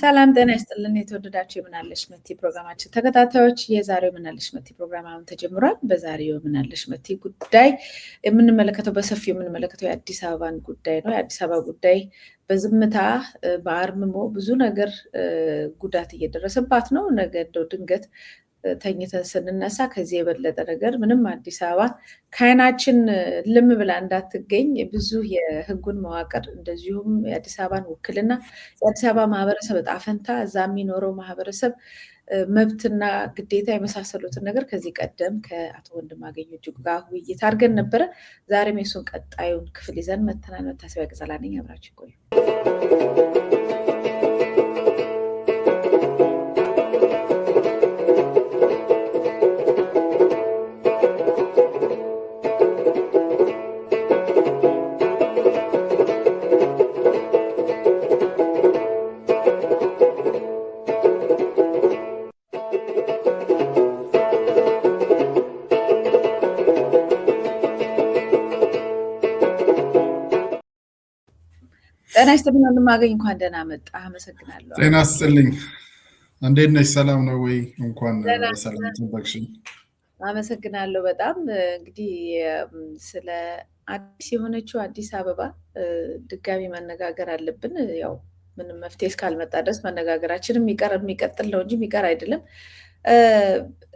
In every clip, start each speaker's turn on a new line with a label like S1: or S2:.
S1: ሰላም ጤና ይስጥልን የተወደዳችሁ የምናለሽ መቲ ፕሮግራማችን ተከታታዮች የዛሬው ምናለሽ መቲ ፕሮግራም አሁን ተጀምሯል። በዛሬው ምናለሽ መቲ ጉዳይ የምንመለከተው በሰፊው የምንመለከተው የአዲስ አበባን ጉዳይ ነው። የአዲስ አበባ ጉዳይ በዝምታ በአርምሞ ብዙ ነገር ጉዳት እየደረሰባት ነው። ነገ እንደው ድንገት ተኝተን ስንነሳ ከዚህ የበለጠ ነገር ምንም አዲስ አበባ ከዓይናችን ልም ብላ እንዳትገኝ ብዙ የሕጉን መዋቅር እንደዚሁም የአዲስ አበባን ውክልና የአዲስ አበባ ማህበረሰብ ዕጣ ፈንታ እዛ የሚኖረው ማህበረሰብ መብትና ግዴታ የመሳሰሉትን ነገር ከዚህ ቀደም ከአቶ ወንድማገኝ እጅጉ ጋር ውይይት አድርገን ነበረ። ዛሬም የሱን ቀጣዩን ክፍል ይዘን መተናል። መታሰቢያ ቅጸላ ነኝ። አብራችሁ ቆዩ። ጤና ይስጥልኝ ወንድማገኝ፣ እንኳን ደህና መጣ። አመሰግናለሁ።
S2: ጤና ይስጥልኝ። እንዴት ነሽ? ሰላም ነው ወይ? እንኳን በሰላም ተበቅሽኝ።
S1: አመሰግናለሁ በጣም። እንግዲህ ስለ አዲስ የሆነችው አዲስ አበባ ድጋሚ መነጋገር አለብን። ያው ምንም መፍትሄ እስካልመጣ ድረስ መነጋገራችን የሚቀጥል ነው እንጂ የሚቀር አይደለም።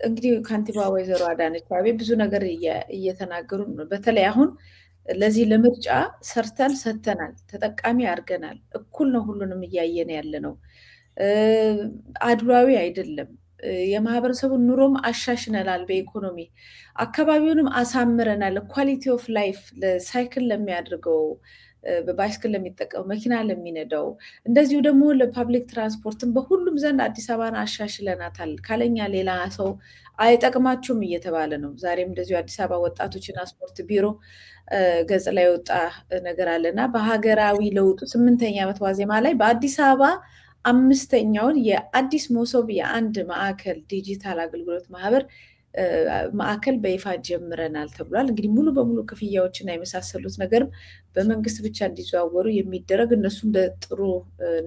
S1: እንግዲህ ከንቲባ ወይዘሮ አዳነች አቤቤ ብዙ ነገር እየተናገሩ ነው። በተለይ አሁን ለዚህ ለምርጫ ሰርተን ሰተናል፣ ተጠቃሚ አድርገናል፣ እኩል ነው ሁሉንም እያየን ያለ ነው፣ አድሏዊ አይደለም፣ የማህበረሰቡን ኑሮም አሻሽነናል፣ በኢኮኖሚ አካባቢውንም አሳምረናል፣ ኳሊቲ ኦፍ ላይፍ ለሳይክል ለሚያደርገው በባይስክል ለሚጠቀሙ መኪና ለሚነዳው እንደዚሁ ደግሞ ለፓብሊክ ትራንስፖርትን በሁሉም ዘንድ አዲስ አበባን አሻሽለናታል፣ ካለኛ ሌላ ሰው አይጠቅማችሁም እየተባለ ነው። ዛሬም እንደዚሁ አዲስ አበባ ወጣቶችና ስፖርት ቢሮ ገጽ ላይ የወጣ ነገር አለና በሀገራዊ ለውጡ 8ኛ ዓመት ዋዜማ ላይ በአዲስ አበባ 5ኛውን የአዲስ መሶብ የአንድ ማዕከል ዲጂታል አገልግሎት ማዕከል በይፋ ጀምረናል ተብሏል። እንግዲህ ሙሉ በሙሉ ክፍያዎችና የመሳሰሉት ነገርም በመንግስት ብቻ እንዲዘዋወሩ የሚደረግ እነሱ እንደ ጥሩ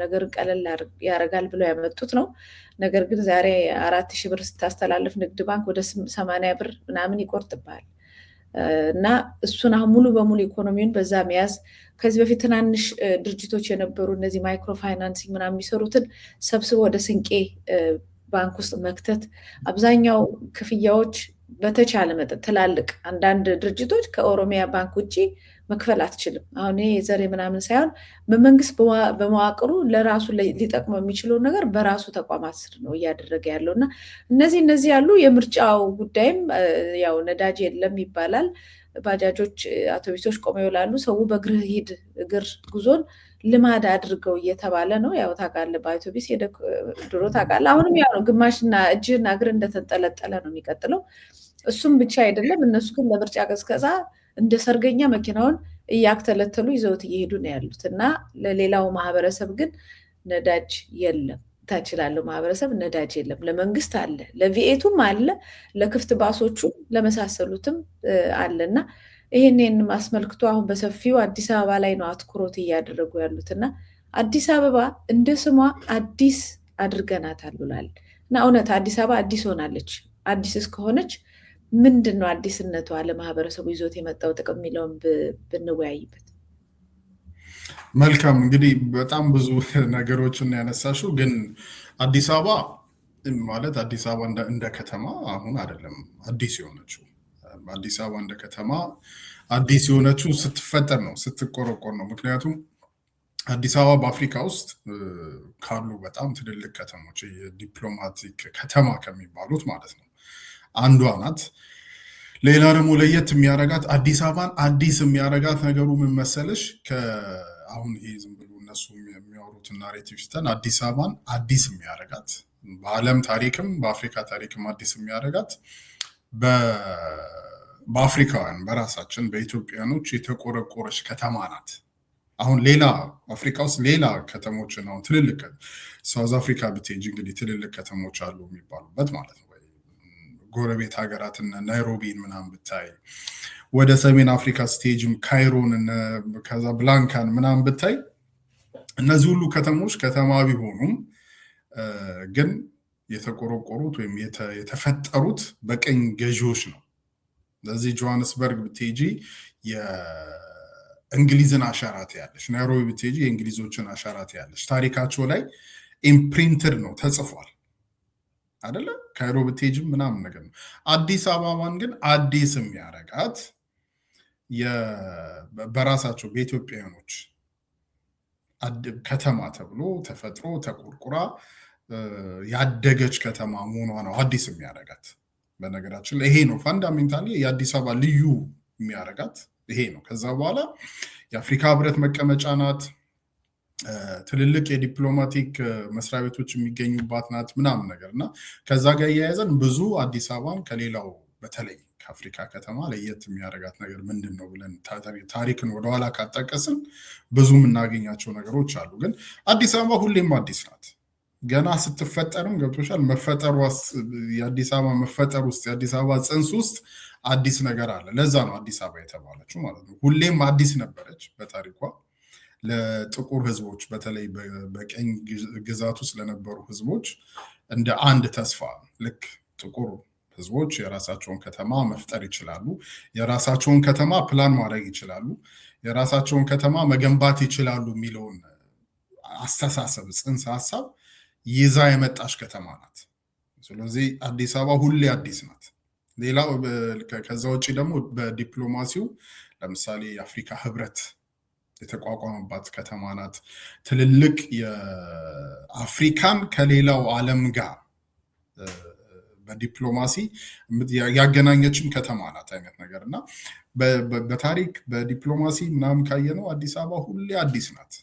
S1: ነገር ቀለል ያደርጋል ብለው ያመጡት ነው። ነገር ግን ዛሬ 4,000 ብር ስታስተላልፍ ንግድ ባንክ ወደ 80 ብር ምናምን ይቆርጥብሃል እና እሱን አሁን ሙሉ በሙሉ ኢኮኖሚውን በዛ መያዝ ከዚህ በፊት ትናንሽ ድርጅቶች የነበሩ እነዚህ ማይክሮ ፋይናንሲንግ ምናምን የሚሰሩትን ሰብስቦ ወደ ስንቄ ባንክ ውስጥ መክተት፣ አብዛኛው ክፍያዎች በተቻለ መጠን ትላልቅ አንዳንድ ድርጅቶች ከኦሮሚያ ባንክ ውጭ መክፈል አትችልም። አሁን ይሄ የዘሬ ምናምን ሳይሆን በመንግስት በመዋቅሩ ለራሱ ሊጠቅመው የሚችለውን ነገር በራሱ ተቋማት ስር ነው እያደረገ ያለው እና እነዚህ ያሉ የምርጫው ጉዳይም ያው ነዳጅ የለም ይባላል። ባጃጆች፣ አውቶቡሶች ቆመው ይውላሉ። ሰው በእግር ሂድ እግር ጉዞን ልማድ አድርገው እየተባለ ነው። ያው ታውቃለህ፣ በአውቶቡስ ድሮ ታውቃለህ፣ አሁንም ያው ነው። ግማሽና እጅና እግር እንደተንጠለጠለ ነው የሚቀጥለው። እሱም ብቻ አይደለም፣ እነሱ ግን ለምርጫ ቀዝቀዛ እንደ ሰርገኛ መኪናውን እያክተለተሉ ይዘውት እየሄዱ ነው ያሉት እና ለሌላው ማህበረሰብ ግን ነዳጅ የለም። ታች ላለው ማህበረሰብ ነዳጅ የለም። ለመንግስት አለ፣ ለቪኤቱም አለ፣ ለክፍት ባሶቹ ለመሳሰሉትም አለ እና ይህንን አስመልክቶ አሁን በሰፊው አዲስ አበባ ላይ ነው አትኩሮት እያደረጉ ያሉት እና አዲስ አበባ እንደ ስሟ አዲስ አድርገናታል ብሏል እና እውነት አዲስ አበባ አዲስ ሆናለች። አዲስ እስከሆነች ምንድን ነው አዲስነቷ ለማህበረሰቡ ይዞት የመጣው ጥቅም የሚለውን ብንወያይበት
S2: መልካም። እንግዲህ በጣም ብዙ ነገሮችን ያነሳሽው፣ ግን አዲስ አበባ ማለት አዲስ አበባ እንደ ከተማ አሁን አይደለም አዲስ የሆነችው። አዲስ አበባ እንደ ከተማ አዲስ የሆነችው ስትፈጠር ነው፣ ስትቆረቆር ነው። ምክንያቱም አዲስ አበባ በአፍሪካ ውስጥ ካሉ በጣም ትልልቅ ከተሞች የዲፕሎማቲክ ከተማ ከሚባሉት ማለት ነው አንዷ ናት። ሌላ ደግሞ ለየት የሚያረጋት አዲስ አበባን አዲስ የሚያረጋት ነገሩ ምን መሰለሽ? አሁን ይሄ ዝም ብሎ እነሱ የሚያወሩትን ናሬቲቭ ስተን አዲስ አበባን አዲስ የሚያረጋት በዓለም ታሪክም በአፍሪካ ታሪክም አዲስ የሚያረጋት በአፍሪካውያን በራሳችን በኢትዮጵያኖች የተቆረቆረች ከተማ ናት። አሁን ሌላ አፍሪካ ውስጥ ሌላ ከተሞችን አሁን ትልልቅ ሳውዝ አፍሪካ ብትሄጂ እንግዲህ ትልልቅ ከተሞች አሉ የሚባሉበት ማለት ነው። ጎረቤት ሀገራትን ናይሮቢን ምናምን ብታይ፣ ወደ ሰሜን አፍሪካ ስቴጅም ካይሮን ካዛብላንካን ምናምን ብታይ እነዚህ ሁሉ ከተሞች ከተማ ቢሆኑም ግን የተቆረቆሩት ወይም የተፈጠሩት በቀኝ ገዢዎች ነው። ለዚህ ጆሃንስበርግ ብትሄጂ የእንግሊዝን አሻራት ያለች፣ ናይሮቢ ብትሄጂ የእንግሊዞችን አሻራት ያለች፣ ታሪካቸው ላይ ኢምፕሪንትድ ነው ተጽፏል አይደለ? ካይሮ ብትሄጂም ምናምን ነገር ነው። አዲስ አበባን ግን አዲስ የሚያረጋት በራሳቸው በኢትዮጵያውያኖች ከተማ ተብሎ ተፈጥሮ ተቆርቁራ ያደገች ከተማ መሆኗ ነው አዲስ የሚያረጋት። በነገራችን ላይ ይሄ ነው ፋንዳሜንታሊ የአዲስ አበባ ልዩ የሚያረጋት ይሄ ነው። ከዛ በኋላ የአፍሪካ ህብረት መቀመጫ ናት። ትልልቅ የዲፕሎማቲክ መስሪያ ቤቶች የሚገኙባት ናት ምናምን ነገር እና ከዛ ጋር እያያዘን ብዙ አዲስ አበባን ከሌላው በተለይ ከአፍሪካ ከተማ ለየት የሚያደርጋት ነገር ምንድን ነው ብለን ታሪክን ወደኋላ ካጠቀስን ብዙ የምናገኛቸው ነገሮች አሉ። ግን አዲስ አበባ ሁሌም አዲስ ናት። ገና ስትፈጠርም ገብቶሻል። የአዲስ አበባ መፈጠር ውስጥ የአዲስ አበባ ጽንስ ውስጥ አዲስ ነገር አለ። ለዛ ነው አዲስ አበባ የተባለችው ማለት ነው። ሁሌም አዲስ ነበረች በታሪኳ። ለጥቁር ህዝቦች በተለይ በቀኝ ግዛቱ ስለነበሩ ህዝቦች እንደ አንድ ተስፋ፣ ልክ ጥቁር ህዝቦች የራሳቸውን ከተማ መፍጠር ይችላሉ፣ የራሳቸውን ከተማ ፕላን ማድረግ ይችላሉ፣ የራሳቸውን ከተማ መገንባት ይችላሉ የሚለውን አስተሳሰብ ጽንሰ ሀሳብ ይዛ የመጣች ከተማ ናት። ስለዚህ አዲስ አበባ ሁሌ አዲስ ናት። ሌላው ከዛ ውጭ ደግሞ በዲፕሎማሲው ለምሳሌ የአፍሪካ ህብረት የተቋቋመባት ከተማ ናት። ትልልቅ የአፍሪካን ከሌላው ዓለም ጋር በዲፕሎማሲ ያገናኘችን ከተማ ናት አይነት ነገር እና በታሪክ በዲፕሎማሲ ምናምን ካየነው አዲስ አበባ ሁሌ አዲስ ናት።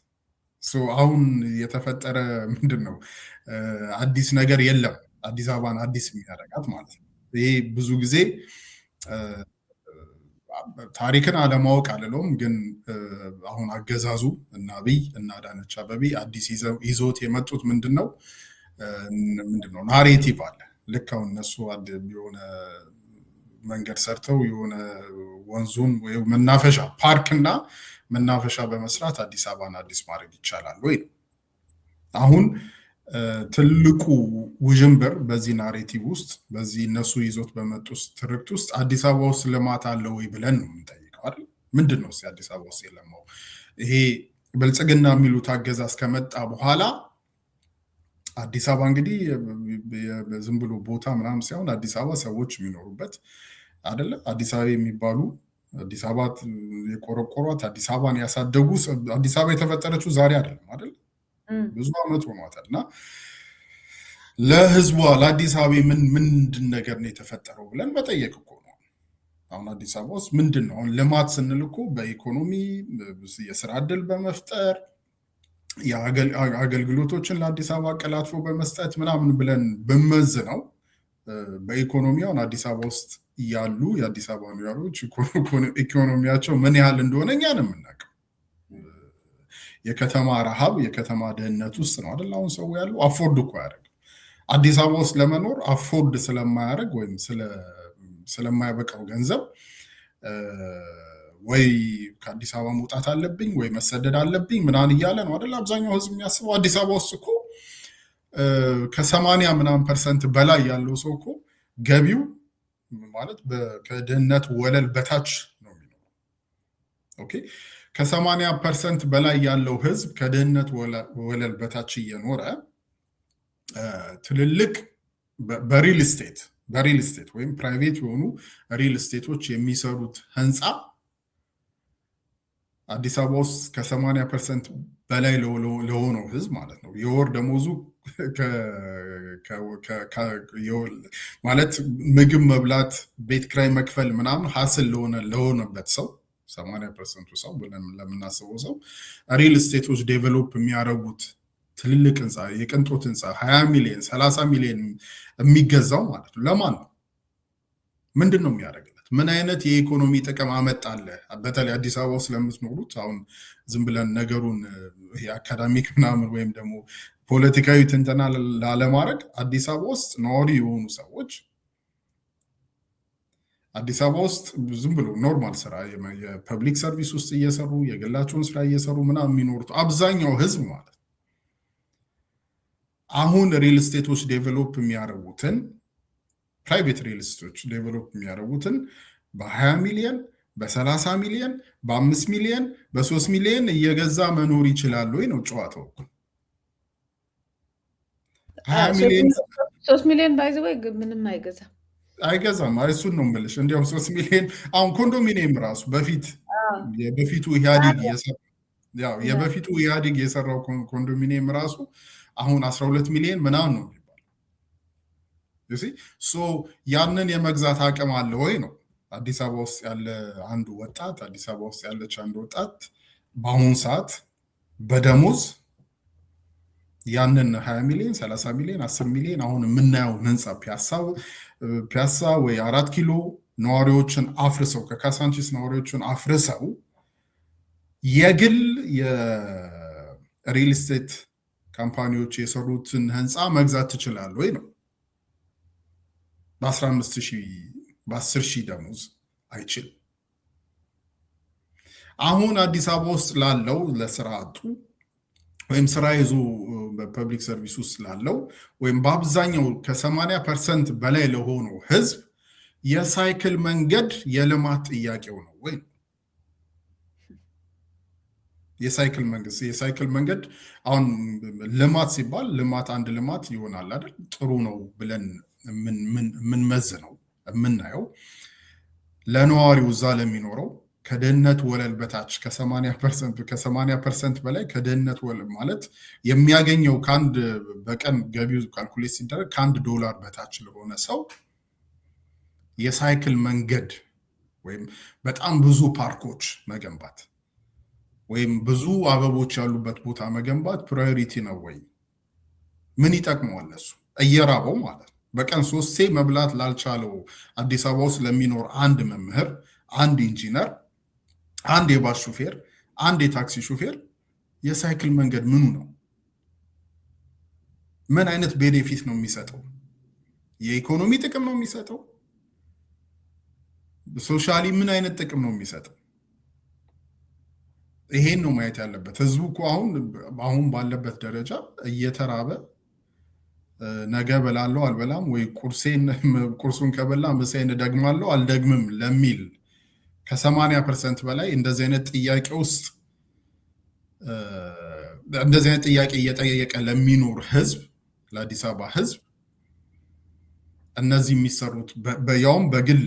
S2: አሁን የተፈጠረ ምንድን ነው አዲስ ነገር የለም አዲስ አበባን አዲስ የሚያደርጋት ማለት ነው። ይሄ ብዙ ጊዜ ታሪክን አለማወቅ አልለውም፣ ግን አሁን አገዛዙ እና አብይ እና አዳነች አቤቤ አዲስ ይዞት የመጡት ምንድነው ናሬቲቭ አለ። ልክ አሁን እነሱ የሆነ መንገድ ሰርተው የሆነ ወንዙን ወይ መናፈሻ ፓርክና መናፈሻ በመስራት አዲስ አበባን አዲስ ማድረግ ይቻላል ወይ? አሁን ትልቁ ውዥንብር በዚህ ናሬቲቭ ውስጥ በዚህ እነሱ ይዞት በመጡት ትርክት ውስጥ አዲስ አበባ ውስጥ ልማት አለ ወይ ብለን ነው የምንጠይቀው አይደል? ምንድን ነው አዲስ አበባ ውስጥ የለማው? ይሄ ብልጽግና የሚሉት አገዛዝ ከመጣ በኋላ አዲስ አበባ እንግዲህ ዝም ብሎ ቦታ ምናምን ሳይሆን አዲስ አበባ ሰዎች የሚኖሩበት አይደለ? አዲስ አበባ የሚባሉ አዲስ አበባ የቆረቆሯት አዲስ አበባን ያሳደጉ አዲስ አበባ የተፈጠረችው ዛሬ አይደለም አይደል? ብዙ ዓመት ሆኗታል። እና ለህዝቧ ለአዲስ አበባ ምንድን ነገር ነው የተፈጠረው ብለን መጠየቅ እኮ ነው። አሁን አዲስ አበባ ውስጥ ምንድን ነው አሁን ልማት ስንል እኮ በኢኮኖሚ የስራ እድል በመፍጠር የአገልግሎቶችን ለአዲስ አበባ አቀላጥፎ በመስጠት ምናምን ብለን ብመዝ ነው። በኢኮኖሚ አሁን አዲስ አበባ ውስጥ ያሉ የአዲስ አበባ ነዋሪዎች ኢኮኖሚያቸው ምን ያህል እንደሆነ እኛ ነው የምናውቀው። የከተማ ረሃብ የከተማ ድህነት ውስጥ ነው አይደል አሁን ሰው ያለው። አፎርድ እኮ ያደርግ አዲስ አበባ ውስጥ ለመኖር አፎርድ ስለማያደርግ ወይም ስለማያበቃው ገንዘብ ወይ ከአዲስ አበባ መውጣት አለብኝ ወይ መሰደድ አለብኝ ምናምን እያለ ነው አይደል አብዛኛው ህዝብ የሚያስበው። አዲስ አበባ ውስጥ እኮ ከ80 ምናምን% በላይ ያለው ሰው እኮ ገቢው ማለት ከድህነት ወለል በታች ነው የሚኖረው። ኦኬ ከ80% በላይ ያለው ህዝብ ከድህነት ወለል በታች እየኖረ ትልልቅ በሪል ስቴት ወይም ፕራይቬት የሆኑ ሪል ስቴቶች የሚሰሩት ህንፃ አዲስ አበባ ውስጥ ከ80% በላይ ለሆነው ህዝብ ማለት ነው የወር ደሞዙ ማለት ምግብ መብላት ቤት ክራይ መክፈል ምናምን ሀስል ለሆነበት ሰው 80% ሰው ብለን ለምናስበው ሰው ሪል ስቴቶች ዴቨሎፕ የሚያደርጉት ትልልቅ ህንፃ የቅንጦት ህንፃ 20 ሚሊዮን 30 ሚሊዮን የሚገዛው ማለት ነው ለማን ነው? ምንድን ነው የሚያደርግለት? ምን አይነት የኢኮኖሚ ጥቅም አመጣለ? በተለይ አዲስ አበባ ውስጥ ለምትኖሩት አሁን ዝም ብለን ነገሩን አካዳሚክ ምናምን ወይም ደግሞ ፖለቲካዊ ትንተና ላለማድረግ አዲስ አበባ ውስጥ ነዋሪ የሆኑ ሰዎች አዲስ አበባ ውስጥ ዝም ብሎ ኖርማል ስራ የፐብሊክ ሰርቪስ ውስጥ እየሰሩ የግላቸውን ስራ እየሰሩ ምናምን የሚኖሩት አብዛኛው ህዝብ ማለት አሁን ሪል ስቴቶች ዴቨሎፕ የሚያደርጉትን ፕራይቬት ሪል ስቴቶች ዴቨሎፕ የሚያደርጉትን በ20 ሚሊዮን በ30 ሚሊዮን በ5 ሚሊዮን በ3 ሚሊዮን እየገዛ መኖር ይችላል ወይ ነው ጨዋታው።
S1: 20 ሚሊዮን 3 ሚሊዮን ባይዘ ወይ ምንም
S2: አይገዛም። እሱን ነው የምልሽ። እንዲያውም 3 ሚሊዮን አሁን ኮንዶሚኒየም ራሱ በፊቱ ኢህአዴግ የሰራው ኮንዶሚኒየም ራሱ አሁን 12 ሚሊዮን ምናምን ነው የሚባለው። ያንን የመግዛት አቅም አለ ወይ ነው። አዲስ አበባ ውስጥ ያለ አንድ ወጣት አዲስ አበባ ውስጥ ያለች አንድ ወጣት በአሁኑ ሰዓት በደሞዝ ያንን 20 ሚሊዮን 30 ሚሊዮን 10 ሚሊዮን አሁን የምናየው ህንፃ ፒያሳ ወይ 4 ኪሎ ነዋሪዎችን አፍርሰው ከካሳንቺስ ነዋሪዎችን አፍርሰው የግል የሪል ስቴት ካምፓኒዎች የሰሩትን ህንፃ መግዛት ትችላል ወይ ነው። በ15,000 በ10,000 ደሞዝ አይችልም። አሁን አዲስ አበባ ውስጥ ላለው ለስራ አጡ ወይም ስራ ይዞ በፐብሊክ ሰርቪስ ውስጥ ላለው ወይም በአብዛኛው ከ80% በላይ ለሆነው ህዝብ የሳይክል መንገድ የልማት ጥያቄው ነው ወይ? የሳይክል መንገድ አሁን ልማት ሲባል አንድ ልማት ይሆናል አይደል? ጥሩ ነው ብለን የምንመዝነው የምናየው ለነዋሪው እዛ ለሚኖረው ከድህነት ወለል በታች ከ80% በላይ ከድህነት ወለል ማለት የሚያገኘው ከአንድ በቀን ገቢው ካልኩሌት ሲደረግ $1 በታች ለሆነ ሰው የሳይክል መንገድ ወይም በጣም ብዙ ፓርኮች መገንባት ወይም ብዙ አበቦች ያሉበት ቦታ መገንባት ፕራዮሪቲ ነው ወይ? ምን ይጠቅመዋል? እሱ እየራበው ማለት ነው። በቀን 3 መብላት ላልቻለው አዲስ አበባ ውስጥ ለሚኖር አንድ መምህር፣ አንድ ኢንጂነር፣ አንድ የባስ ሹፌር፣ አንድ የታክሲ ሹፌር የሳይክል መንገድ ምኑ ነው? ምን አይነት ቤኔፊት ነው የሚሰጠው? የኢኮኖሚ ጥቅም ነው የሚሰጠው? ሶሻሊ ምን አይነት ጥቅም ነው የሚሰጠው? ይሄን ነው ማየት ያለበት ህዝቡ እኮ አሁን ባለበት ደረጃ እየተራበ ነገ በላለው አልበላም ወይ ቁርሱን ከበላ ምሳዬን ደግማለሁ አልደግምም ለሚል ከ80% በላይ እንደዚህ አይነት ጥያቄ እየጠየቀ ለሚኖር ህዝብ ለአዲስ አበባ ህዝብ እነዚህ የሚሰሩት ያውም በግል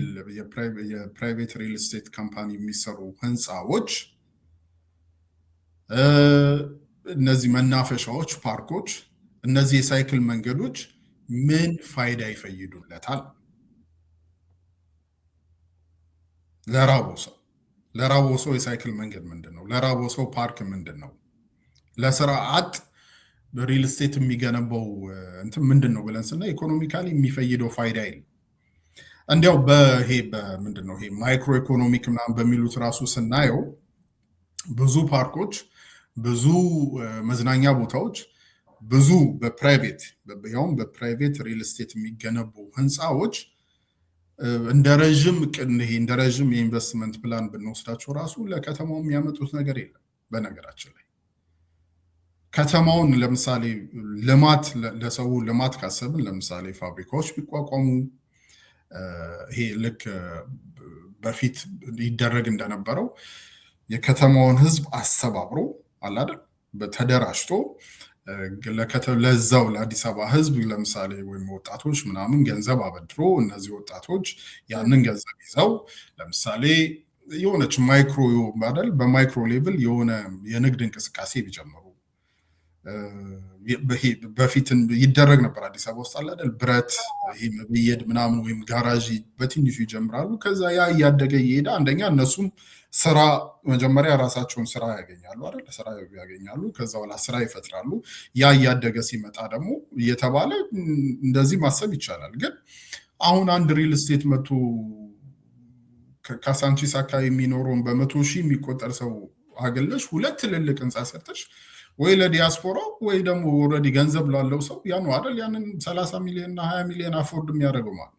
S2: የፕራይቬት ሪል ስቴት ካምፓኒ የሚሰሩ ህንፃዎች እነዚህ መናፈሻዎች፣ ፓርኮች፣ እነዚህ የሳይክል መንገዶች ምን ፋይዳ ይፈይዱለታል? ለራቦ ሰው የሳይክል መንገድ ምንድን ነው? ለራቦ ሰው ፓርክ ምንድን ነው? ለስራ አጥ ሪል ስቴት የሚገነባው እንትን ምንድን ነው ብለን ስናይ ኢኮኖሚካሊ የሚፈይደው ፋይዳ የለም። እንዲያው ምንድን ነው ይሄ ማይክሮ ኢኮኖሚክ ምናምን በሚሉት ራሱ ስናየው ብዙ ፓርኮች፣ ብዙ መዝናኛ ቦታዎች፣ ብዙ በፕራይቬት ሪል ስቴት የሚገነቡ ህንፃዎች እንደ ረዥም የኢንቨስትመንት ፕላን ብንወስዳቸው ራሱ ለከተማው የሚያመጡት ነገር የለም። በነገራችን ላይ ከተማውን ለምሳሌ ለሰው ልማት ካሰብን ለምሳሌ ፋብሪካዎች ቢቋቋሙ ይሄ ልክ በፊት ይደረግ እንደነበረው የከተማውን ህዝብ አስተባብሮ አላደል ተደራጅቶ ለዛው ለአዲስ አበባ ህዝብ ለምሳሌ ወይም ወጣቶች ምናምን ገንዘብ አበድሮ እነዚህ ወጣቶች ያንን ገንዘብ ይዘው ለምሳሌ የሆነች ማይክሮ አይደል በማይክሮ ሌቭል የሆነ የንግድ እንቅስቃሴ ቢጀምሩ በፊት ይደረግ ነበር አዲስ አበባ ውስጥ አይደል ብረት መብየድ ምናምን ወይም ጋራዥ በትንሹ ይጀምራሉ። ከዛ ያ እያደገ እየሄደ አንደኛ እነሱም ስራ መጀመሪያ ራሳቸውን ስራ ያገኛሉ አይደል ስራ ያገኛሉ። ከዛ በኋላ ስራ ይፈጥራሉ። ያ እያደገ ሲመጣ ደግሞ እየተባለ እንደዚህ ማሰብ ይቻላል። ግን አሁን አንድ ሪል ስቴት መቶ ካሳንቺስ አካባቢ የሚኖረውን በ100,000 የሚቆጠር ሰው አገለሽ ሁለት ትልልቅ ህንፃ ሰርተሽ ወይ ለዲያስፖራ ወይ ደግሞ ኦልሬዲ ገንዘብ ላለው ሰው ያ ነው አይደል ያንን 30 ሚሊዮን እና 20 ሚሊዮን አፎርድ የሚያደርገው ማለት።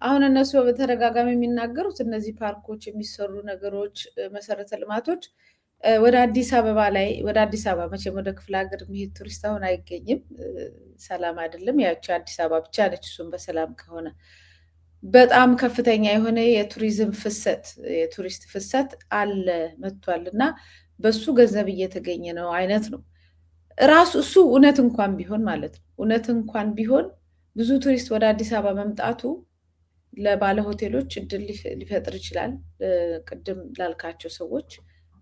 S1: አሁን እነሱ በተደጋጋሚ የሚናገሩት እነዚህ ፓርኮች የሚሰሩ ነገሮች መሰረተ ልማቶች ወደ አዲስ አበባ መቼም ወደ ክፍለ ሀገር የሚሄድ ቱሪስት አሁን አይገኝም። ሰላም አይደለም። ያቺ አዲስ አበባ ብቻ ነች። እሱም በሰላም ከሆነ በጣም ከፍተኛ የሆነ የቱሪስት ፍሰት አለ መጥቷል እና በሱ ገንዘብ እየተገኘ ነው አይነት ነው ራሱ። እሱ እውነት እንኳን ቢሆን ማለት ነው እውነት እንኳን ቢሆን ብዙ ቱሪስት ወደ አዲስ አበባ መምጣቱ ለባለ ሆቴሎች እድል ሊፈጥር ይችላል። ቅድም ላልካቸው ሰዎች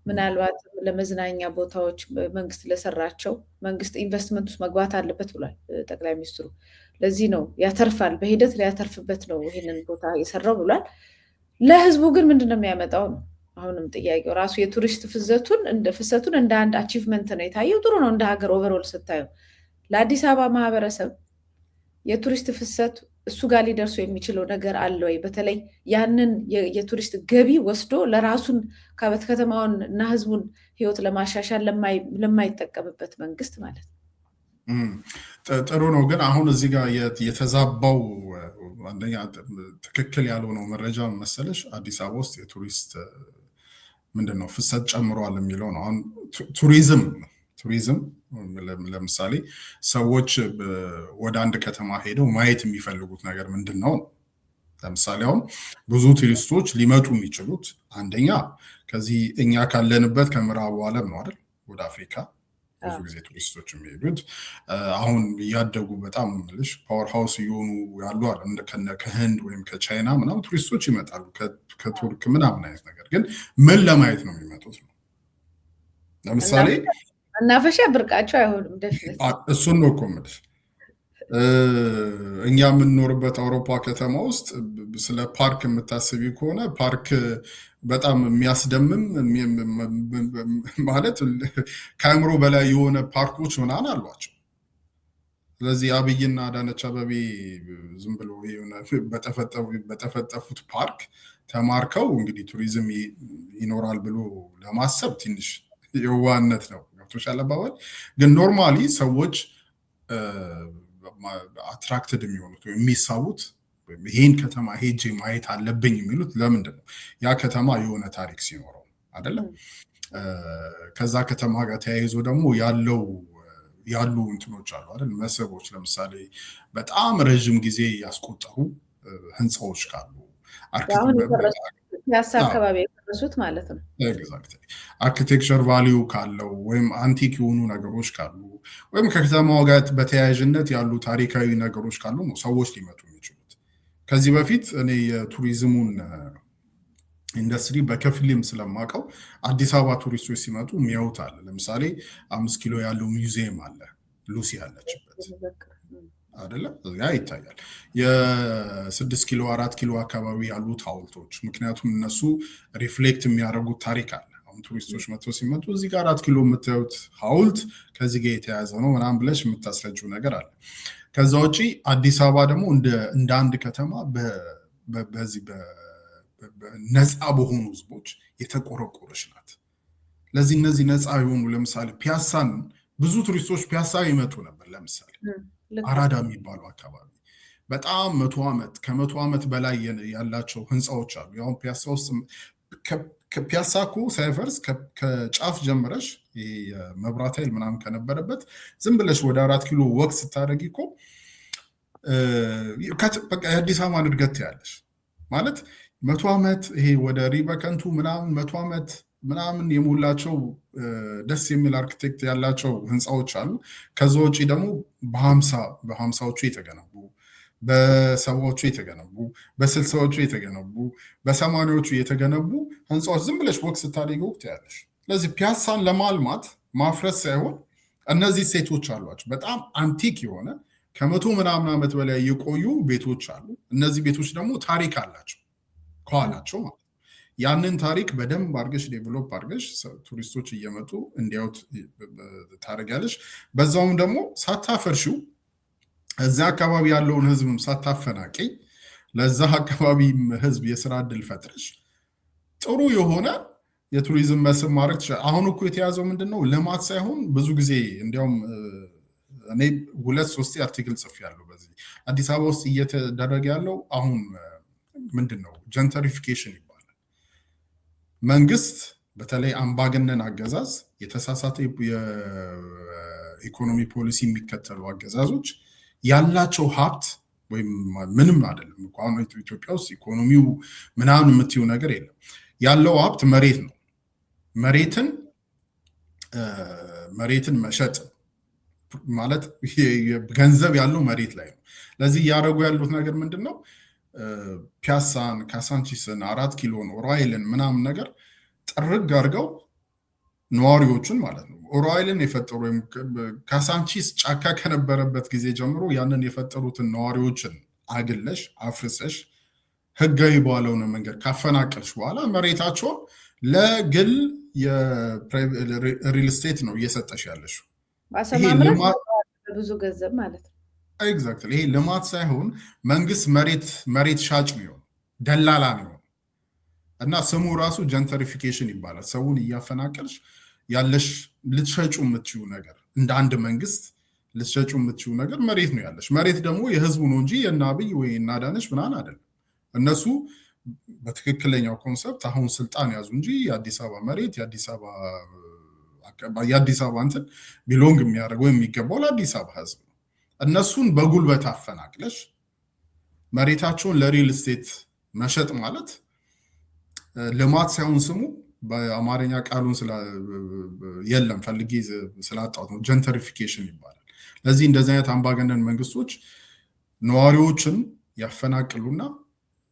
S1: ምናልባት ለመዝናኛ ቦታዎች መንግስት ለሰራቸው መንግስት ኢንቨስትመንት ውስጥ መግባት አለበት ብሏል ጠቅላይ ሚኒስትሩ። ለዚህ ነው ያተርፋል፣ በሂደት ሊያተርፍበት ነው ይህንን ቦታ የሰራው ብሏል። ለህዝቡ ግን ምንድን ነው የሚያመጣው ነው አሁንም ጥያቄው። ራሱ የቱሪስት ፍሰቱን እንደ አንድ አቺቭመንት ነው የታየው። ጥሩ ነው እንደ ሀገር ኦቨርኦል ስታየው። ለአዲስ አበባ ማህበረሰብ የቱሪስት ፍሰት እሱ ጋር ሊደርሱ የሚችለው ነገር አለ ወይ? በተለይ ያንን የቱሪስት ገቢ ወስዶ ለራሱን ከተማውን እና ህዝቡን ህይወት ለማሻሻል ለማይጠቀምበት መንግስት ማለት ነው።
S2: ጥሩ ነው። ግን አሁን እዚህ ጋር የተዛባው አንደኛ ትክክል ያልሆነው መረጃ መሰለሽ አዲስ አበባ ውስጥ የቱሪስት ምንድነው ፍሰት ጨምሯል የሚለው ነው። አሁን ቱሪዝም ለምሳሌ ሰዎች ወደ አንድ ከተማ ሄደው ማየት የሚፈልጉት ነገር ምንድን ነው? ለምሳሌ አሁን ብዙ ቱሪስቶች ሊመጡ የሚችሉት አንደኛ ከዚህ እኛ ካለንበት ከምዕራቡ ዓለም ነው አይደል? ወደ አፍሪካ ብዙ ጊዜ ቱሪስቶች የሚሄዱት አሁን እያደጉ በጣም ልሽ ፓወር ሃውስ እየሆኑ ያሉ ከህንድ ወይም ከቻይና ምናምን ቱሪስቶች ይመጣሉ፣ ከቱርክ ምናምን አይነት ነገር። ግን ምን ለማየት ነው የሚመጡት ነው? ለምሳሌ
S1: መናፈሻ ብርቃቸው አይሆንም።
S2: እሱን ነው እኮ የምልሽ። እኛ የምንኖርበት አውሮፓ ከተማ ውስጥ ስለ ፓርክ የምታስቢ ከሆነ ፓርክ በጣም የሚያስደምም ማለት ከአእምሮ በላይ የሆነ ፓርኮች ምናምን አሏቸው። ስለዚህ አብይና አዳነች አቤቤ ዝም ብሎ በጠፈጠፉት ፓርክ ተማርከው እንግዲህ ቱሪዝም ይኖራል ብሎ ለማሰብ ትንሽ የዋህነት ነው። ገብቶሻል አባባል? ግን ኖርማሊ ሰዎች አትራክትድ የሚሆኑት ወይም የሚሳቡት ይህን ከተማ ሄጄ ማየት አለብኝ የሚሉት ለምንድን ነው? ያ ከተማ የሆነ ታሪክ ሲኖረው አይደለም? ከዛ ከተማ ጋር ተያይዞ ደግሞ ያሉ እንትኖች አሉ አይደል? መስህቦች፣ ለምሳሌ በጣም ረዥም ጊዜ ያስቆጠሩ ህንፃዎች ካሉ
S1: ፒያሳ አካባቢ የደረሱት ማለት ነው።
S2: አርኪቴክቸር ቫሊዩ ካለው ወይም አንቲክ የሆኑ ነገሮች ካሉ ወይም ከከተማው ጋር በተያያዥነት ያሉ ታሪካዊ ነገሮች ካሉ ነው ሰዎች ሊመጡ የሚችሉት። ከዚህ በፊት እኔ የቱሪዝሙን ኢንዱስትሪ በከፊልም ስለማውቀው አዲስ አበባ ቱሪስቶች ሲመጡ የሚያዩት አለ። ለምሳሌ 5 ኪሎ ያለው ሚውዚየም አለ፣ ሉሲ ያለችበት አይደለም? ያ ይታያል። የ6 ኪሎ 4 ኪሎ አካባቢ ያሉት ሐውልቶች፣ ምክንያቱም እነሱ ሪፍሌክት የሚያደርጉት ታሪክ አለ። አሁን ቱሪስቶች ሲመጡ እዚህ ጋር 4 ኪሎ የምታዩት ሐውልት ከዚህ ጋር የተያዘ ነው ምናምን ብለሽ የምታስረጂው ነገር አለ። ከዛ ውጪ አዲስ አበባ ደግሞ እንደ አንድ ከተማ በዚህ ነፃ በሆኑ ህዝቦች የተቆረቆረች ናት። ለዚህ እነዚህ ነፃ የሆኑ ለምሳሌ ፒያሳን ብዙ ቱሪስቶች ፒያሳ ይመጡ ነበር። ለምሳሌ አራዳ የሚባሉ አካባቢ በጣም 100 ዓመት በላይ ያላቸው ህንፃዎች አሉ። ያሁን ፒያሳ ውስጥ ፒያሳ እኮ ሳይፈርስ ከጫፍ ጀምረሽ የመብራት ኃይል ምናምን ከነበረበት ዝም ብለሽ ወደ 4 ኪሎ ወቅ ስታደርጊ እኮ በቃ የአዲስ አበባን እድገት ያለሽ ማለት 100 ዓመት ይሄ ወደ ሪበከንቱ ምናምን 100 ዓመት ምናምን የሞላቸው ደስ የሚል አርኪቴክት ያላቸው ህንፃዎች አሉ። ከዛ ውጭ ደግሞ በ50ዎቹ የተገነቡ በ70ዎቹ የተገነቡ በ60ዎቹ የተገነቡ በ80ዎቹ የተገነቡ ህንፃዎች ዝም ብለሽ ወቅት ስታደርጊ ወቅት ያለሽ። ስለዚህ ፒያሳን ለማልማት ማፍረስ ሳይሆን እነዚህ ሴቶች አሏቸው በጣም አንቲክ የሆነ ከ100 ምናምን ዓመት በላይ የቆዩ ቤቶች አሉ። እነዚህ ቤቶች ደግሞ ታሪክ አላቸው ከኋላቸው ማለት ነው። ያንን ታሪክ በደንብ አድርገሽ ዴቨሎፕ አድርገሽ ቱሪስቶች እየመጡ እንዲያዩት ታደርጊያለሽ። በዛውም ደግሞ ሳታፈርሺው እዚያ አካባቢ ያለውን ህዝብም ሳታፈናቂ ለዛ አካባቢ ህዝብ የስራ እድል ፈጥረሽ ጥሩ የሆነ የቱሪዝም መስህብ ማድረግ ትችላለሽ። አሁን እኮ የተያዘው ምንድነው ልማት ሳይሆን ብዙ ጊዜ እንዲያውም እኔ 2-3 አርቲክል ጽፌያለሁ በዚህ አዲስ አበባ ውስጥ እየተደረገ ያለው አሁን ምንድነው ጀንተሪፊኬሽን ይባላል። መንግስት በተለይ አምባገነን አገዛዝ የተሳሳተ የኢኮኖሚ ፖሊሲ የሚከተሉ አገዛዞች ያላቸው ሀብት ወይም ምንም አይደለም። አሁን ኢትዮጵያ ውስጥ ኢኮኖሚው ምናምን የምትይው ነገር የለም። ያለው ሀብት መሬት ነው። መሬትን መሸጥ ማለት ገንዘብ ያለው መሬት ላይ ነው። ለዚህ እያደረጉ ያሉት ነገር ምንድን ነው? ፒያሳን፣ ካሳንቺስን፣ 4 ኪሎን፣ ኦሮይልን ምናምን ነገር ጥርግ አድርገው ነዋሪዎቹን ማለት ነው ኦሮይልን የፈጠሩ ወይም ካሳንቺስ ጫካ ከነበረበት ጊዜ ጀምሮ ያንን የፈጠሩትን ነዋሪዎችን አግለሽ አፍርሰሽ ህጋዊ ባለሆነ መንገድ ካፈናቀልሽ በኋላ መሬታቸውን ለግል የሪል ስቴት ነው እየሰጠሽ ያለሽ።
S1: ብዙ ገንዘብ ማለት ነው።
S2: ኤግዛክትሊ። ይሄ ልማት ሳይሆን መንግስት መሬት ሻጭ ነው፣ ደላላ ነው። እና ስሙ ራሱ ጀንተሪፊኬሽን ይባላል። ሰውን እያፈናቀልሽ ያለሽ ልትሸጩ የምትችው ነገር እንደ አንድ መንግስት ልትሸጩ የምትችው ነገር መሬት ነው ያለሽ። መሬት ደግሞ የህዝቡ ነው እንጂ የእነ አብይ ወይ የእነ አዳነች ምናምን አይደለም። እነሱ በትክክለኛው ኮንሰፕት አሁን ስልጣን ያዙ እንጂ የአዲስ አበባ መሬት የአዲስ አበባ እንትን ቢሎንግ የሚያደርገው የሚገባው ለአዲስ አበባ ህዝብ ነው። እነሱን በጉልበት አፈናቅለሽ መሬታቸውን ለሪል ስቴት መሸጥ ማለት ልማት ሳይሆን ስሙ በአማርኛ ቃሉን የለም ፈልጌ ስላጣሁት ነው፣ ጀንተሪፊኬሽን ይባላል። ለዚህ እንደዚህ አይነት አምባገነን መንግስቶች ነዋሪዎችን ያፈናቅሉና